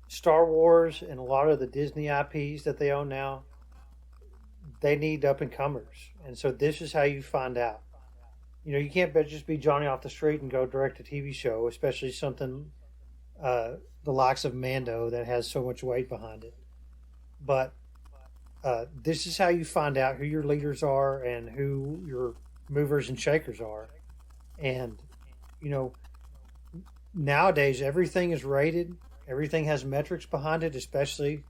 Star Wars and a lot of the Disney IPs that they own now, they need up and comers, and so this is how you find out. You can't just be Johnny off the street and go direct a TV show, especially something the likes of Mando that has so much weight behind it. But this is how you find out who your leaders are and who your movers and shakers are. And, nowadays everything is rated. Everything has metrics behind it, especially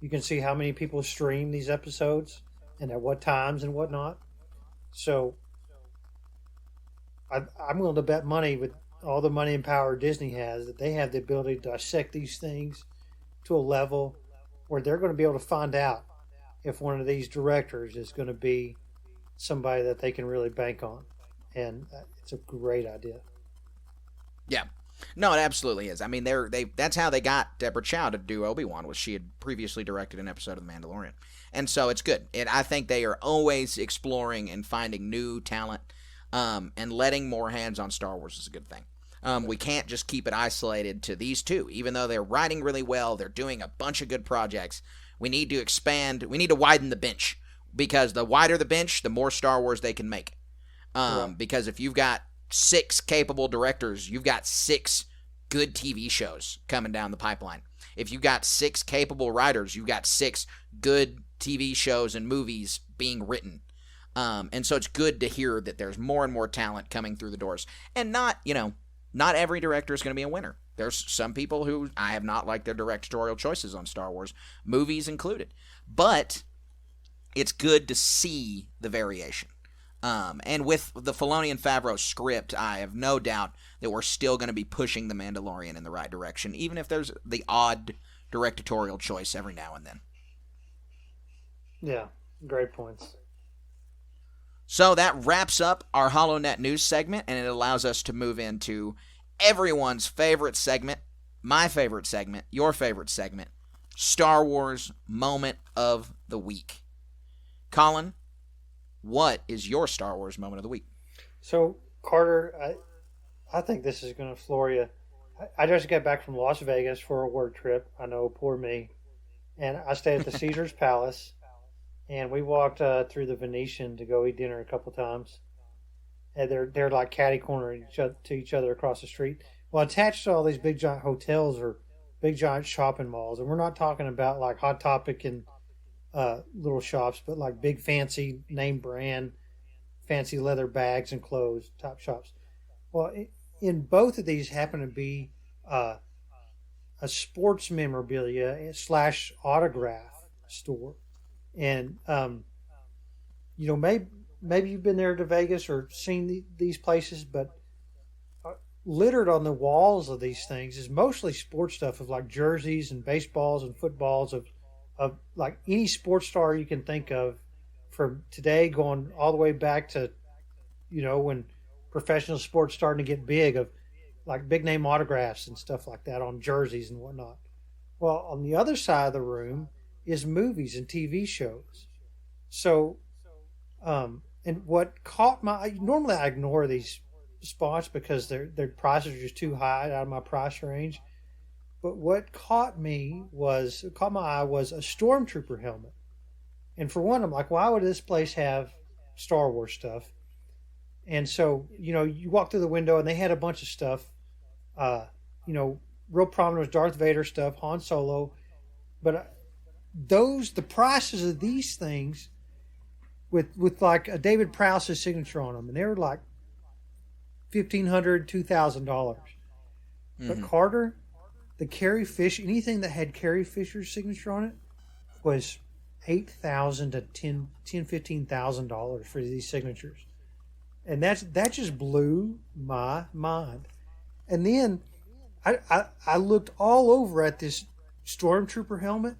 you can see how many people stream these episodes and at what times and whatnot. So I'm willing to bet money, with all the money and power Disney has, that they have the ability to dissect these things to a level where they're going to be able to find out if one of these directors is going to be somebody that they can really bank on. And it's a great idea. Yeah. No, it absolutely is. I mean, that's how they got Deborah Chow to do Obi-Wan, was she had previously directed an episode of The Mandalorian. And so it's good. I think they are always exploring and finding new talent, and letting more hands on Star Wars is a good thing. We can't just keep it isolated to these two. Even though they're writing really well, they're doing a bunch of good projects. We need to expand. We need to widen the bench, because the wider the bench, the more Star Wars they can make. Because if you've got 6 capable directors, you've got 6 good TV shows coming down the pipeline. If you've got 6 capable writers, you've got 6 good TV shows and movies being written. And so it's good to hear that there's more and more talent coming through the doors. And not every director is going to be a winner. There's some people who I have not liked their directorial choices on Star Wars, movies included. But it's good to see the variation. And with the Filoni and Favreau script, I have no doubt that we're still going to be pushing The Mandalorian in the right direction, even if there's the odd directorial choice every now and then. Yeah, great points. So that wraps up our HoloNet news segment, and it allows us to move into everyone's favorite segment, my favorite segment, your favorite segment, Star Wars Moment of the Week. Colin, what is your Star Wars Moment of the Week? So, Carter, I think this is going to floor you. I just got back from Las Vegas for a work trip. I know, poor me. And I stayed at the Caesars Palace, and we walked through the Venetian to go eat dinner a couple times. And they're like catty cornering to each other across the street. Well, attached to all these big giant hotels are big giant shopping malls, and we're not talking about like Hot Topic and little shops, but like big fancy name brand, fancy leather bags and clothes type shops. Well, in both of these happen to be a sports memorabilia / autograph store, and maybe you've been there to Vegas or seen these places, but littered on the walls of these things is mostly sports stuff of like jerseys and baseballs and footballs of like any sports star you can think of, from today going all the way back to, when professional sports starting to get big, of like big name autographs and stuff like that on jerseys and whatnot. Well, on the other side of the room is movies and TV shows. So, and what caught normally I ignore these spots because their prices are just too high out of my price range. But what caught my eye was a Stormtrooper helmet. And for one, I'm like, why would this place have Star Wars stuff? And so, you walk through the window and they had a bunch of stuff. Real prominent was Darth Vader stuff, Han Solo. But the prices of these things with like a David Prowse's signature on them, and they were like $1,500, $2,000. But Carter, the Carrie Fisher, anything that had Carrie Fisher's signature on it was $8,000 to $15,000 for these signatures. And that just blew my mind. And then I looked all over at this Stormtrooper helmet,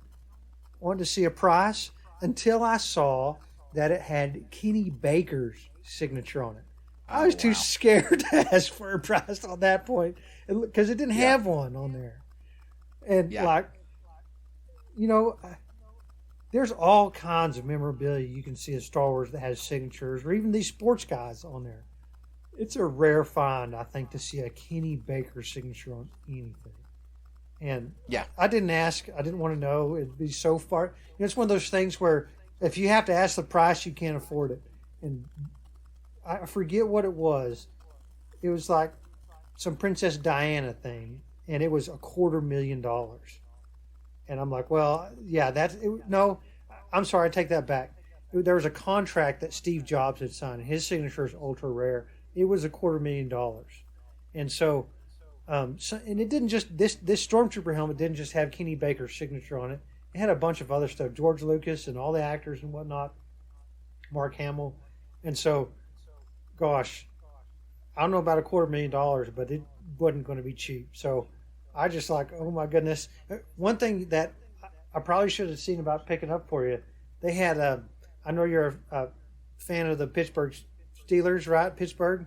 wanted to see a price, until I saw that it had Kenny Baker's signature on it. I was too scared to ask for a price on that point because it didn't have one on there. And there's all kinds of memorabilia you can see in Star Wars that has signatures, or even these sports guys on there. It's a rare find, I think, to see a Kenny Baker signature on anything. And I didn't ask. I didn't want to know. It'd be so far. It's one of those things where if you have to ask the price, you can't afford it. And I forget what it was. It was like some Princess Diana thing, and it was $250,000. And I'm like, well, yeah, no, I'm sorry, I take that back. There was a contract that Steve Jobs had signed. His signature is ultra rare. It was $250,000. And so, and it didn't just, this Stormtrooper helmet didn't just have Kenny Baker's signature on it. It had a bunch of other stuff, George Lucas and all the actors and whatnot, Mark Hamill. And so, gosh, I don't know about $250,000, but it wasn't going to be cheap. So I just like, oh my goodness. One thing that I probably should have seen about picking up for you, they had I know you're a fan of the Pittsburgh Steelers, right? Pittsburgh.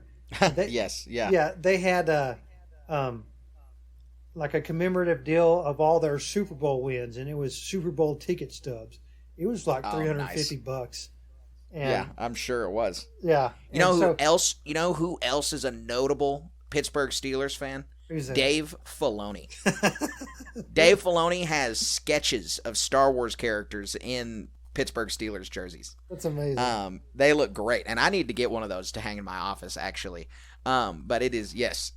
Yes, yeah. Yeah, they had like a commemorative deal of all their Super Bowl wins, and it was Super Bowl ticket stubs. It was like $350. And, yeah, I'm sure it was. Yeah. You know who else is a notable Pittsburgh Steelers fan? Who's that? Dave Filoni. Dave Filoni has sketches of Star Wars characters in Pittsburgh Steelers jerseys. That's amazing. They look great, and I need to get one of those to hang in my office, actually. But it is, yes,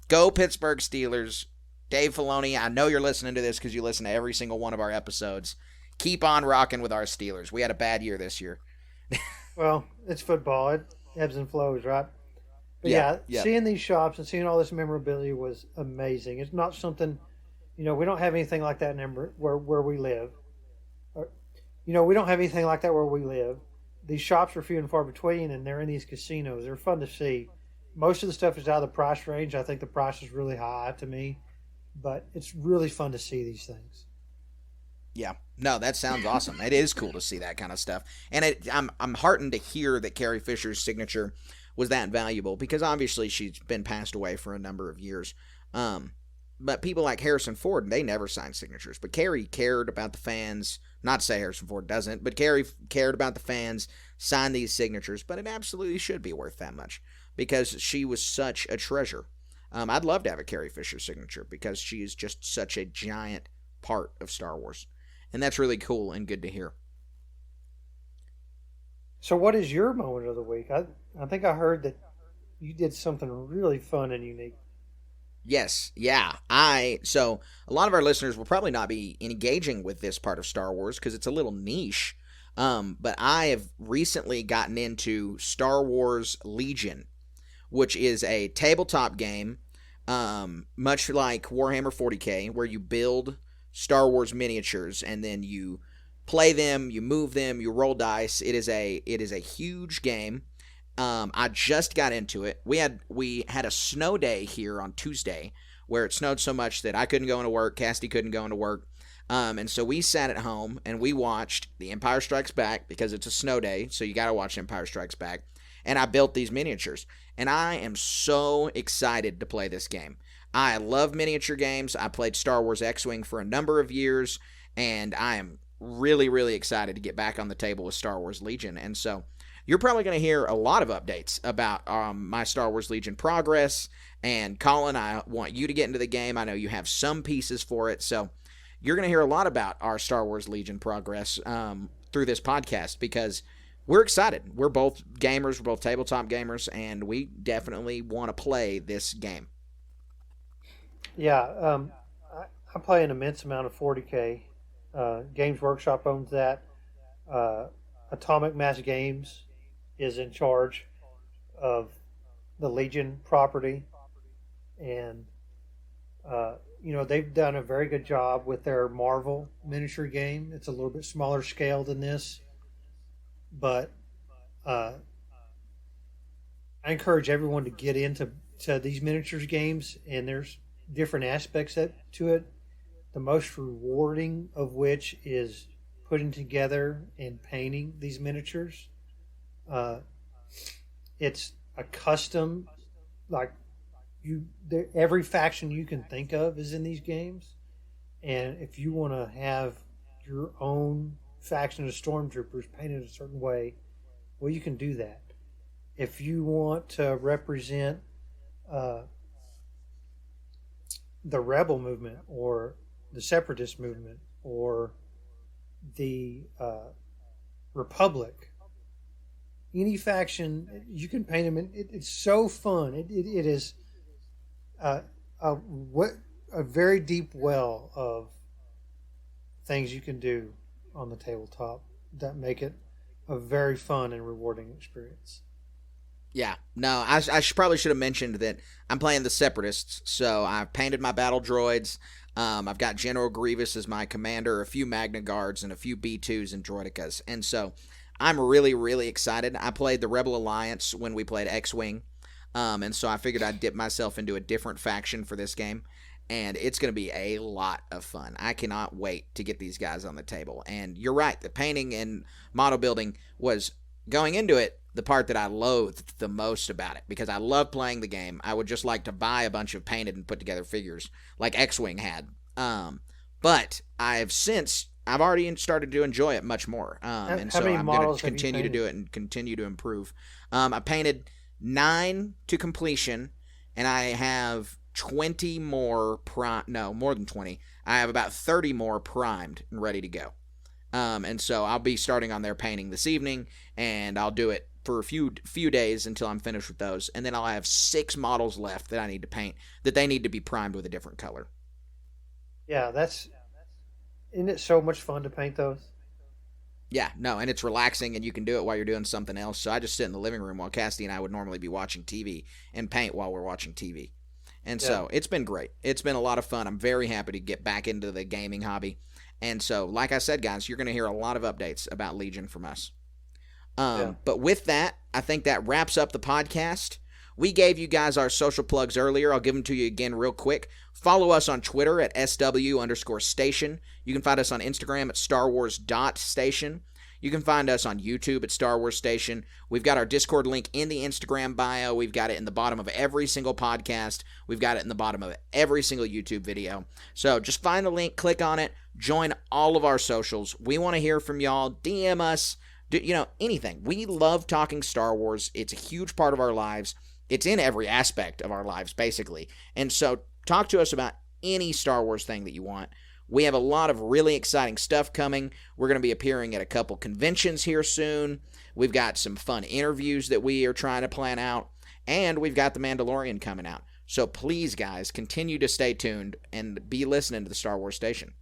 go Pittsburgh Steelers. Dave Filoni, I know you're listening to this because you listen to every single one of our episodes. Keep on rocking with our Steelers. We had a bad year this year. Well, it's football. It ebbs and flows, right? But seeing these shops and seeing all this memorabilia was amazing. It's not something, we don't have anything like that where we live. We don't have anything like that where we live. These shops are few and far between, and they're in these casinos. They're fun to see. Most of the stuff is out of the price range. I think the price is really high to me, but it's really fun to see these things. Yeah, no, that sounds awesome. It is cool to see that kind of stuff, and I'm heartened to hear that Carrie Fisher's signature was that valuable because obviously she's been passed away for a number of years. But people like Harrison Ford, they never signed signatures. But Carrie cared about the fans. Not to say Harrison Ford doesn't, but Carrie cared about the fans, signed these signatures. But it absolutely should be worth that much because she was such a treasure. I'd love to have a Carrie Fisher signature because she is just such a giant part of Star Wars. And that's really cool and good to hear. So what is your moment of the week? I think I heard that you did something really fun and unique. Yes, yeah. So a lot of our listeners will probably not be engaging with this part of Star Wars because it's a little niche. But I have recently gotten into Star Wars Legion, which is a tabletop game, much like Warhammer 40K, where you build Star Wars miniatures and then you play them, you move them, you roll dice. It is a huge game. I just got into it. We had a snow day here on Tuesday where it snowed so much that I couldn't go into work. Cassidy couldn't go into work. And so we sat at home and we watched The Empire Strikes Back because it's a snow day. So you got to watch Empire Strikes Back. And I built these miniatures and I am so excited to play this game. I love miniature games. I played Star Wars X-Wing for a number of years and I am really, really excited to get back on the table with Star Wars Legion. And so you're probably going to hear a lot of updates about my Star Wars Legion progress. And Colin, I want you to get into the game. I know you have some pieces for it. So you're going to hear a lot about our Star Wars Legion progress through this podcast because we're excited. We're both gamers. We're both tabletop gamers, and we definitely want to play this game. Yeah, I play an immense amount of 40K. Games Workshop owns that. Atomic Mass Games is in charge of the Legion property, and they've done a very good job with their Marvel miniature game. It's a little bit smaller scale than this, but I encourage everyone to get into these miniatures games, and there's different aspects to it. The most rewarding of which is putting together and painting these miniatures. It's a custom, like every faction you can think of is in these games, and if you want to have your own faction of stormtroopers painted a certain way, well, you can do that. If you want to represent the rebel movement or the separatist movement or the Republic, any faction, you can paint them. It's so fun. It is a very deep well of things you can do on the tabletop that make it a very fun and rewarding experience. Yeah, no, I probably should have mentioned that I'm playing the Separatists, so I've painted my battle droids. I've got General Grievous as my commander, a few Magna Guards, and a few B2s and Droidicas, and so I'm really, really excited. I played the Rebel Alliance when we played X-Wing, and so I figured I'd dip myself into a different faction for this game, and it's going to be a lot of fun. I cannot wait to get these guys on the table, and you're right, the painting and model building was, going into it, the part that I loathed the most about it, because I love playing the game. I would just like to buy a bunch of painted and put together figures like X-Wing had. But I've already started to enjoy it much more. And so I'm going to continue to do it and continue to improve. I painted 9 to completion, and I have 20 more more than 20. I have about 30 more primed and ready to go. And so I'll be starting on their painting this evening, and I'll do it for a few days until I'm finished with those, and then I'll have 6 models left that I need to paint, that they need to be primed with a different color. Yeah, isn't it so much fun to paint those? Yeah, no, and it's relaxing, and you can do it while you're doing something else. So I just sit in the living room while Cassidy and I would normally be watching TV and paint while we're watching TV. And so it's been great. It's been a lot of fun. I'm very happy to get back into the gaming hobby. And so, like I said, guys, you're going to hear a lot of updates about Legion from us. But with that, I think that wraps up the podcast. We gave you guys our social plugs earlier. I'll give them to you again real quick. Follow us on Twitter at SW_station. You can find us on Instagram at StarWars.station. You can find us on YouTube at Star Wars Station. We've got our Discord link in the Instagram bio. We've got it in the bottom of every single podcast. We've got it in the bottom of every single YouTube video. So just find the link, click on it, join all of our socials. We want to hear from y'all. DM us. Anything. We love talking Star Wars. It's a huge part of our lives. It's in every aspect of our lives, basically. And so talk to us about any Star Wars thing that you want. We have a lot of really exciting stuff coming. We're going to be appearing at a couple conventions here soon. We've got some fun interviews that we are trying to plan out. And we've got The Mandalorian coming out. So please, guys, continue to stay tuned and be listening to the Star Wars Station.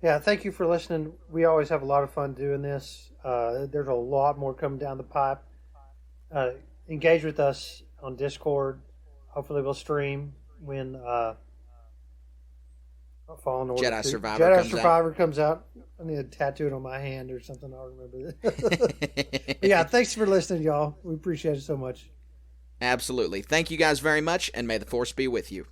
Yeah, thank you for listening. We always have a lot of fun doing this. There's a lot more coming down the pipe. Engage with us on Discord. Hopefully we'll stream when Fallen Order Jedi Survivor comes out. I need to tattoo it on my hand or something. I'll remember it. Yeah, thanks for listening, y'all. We appreciate it so much. Absolutely. Thank you guys very much, and may the Force be with you.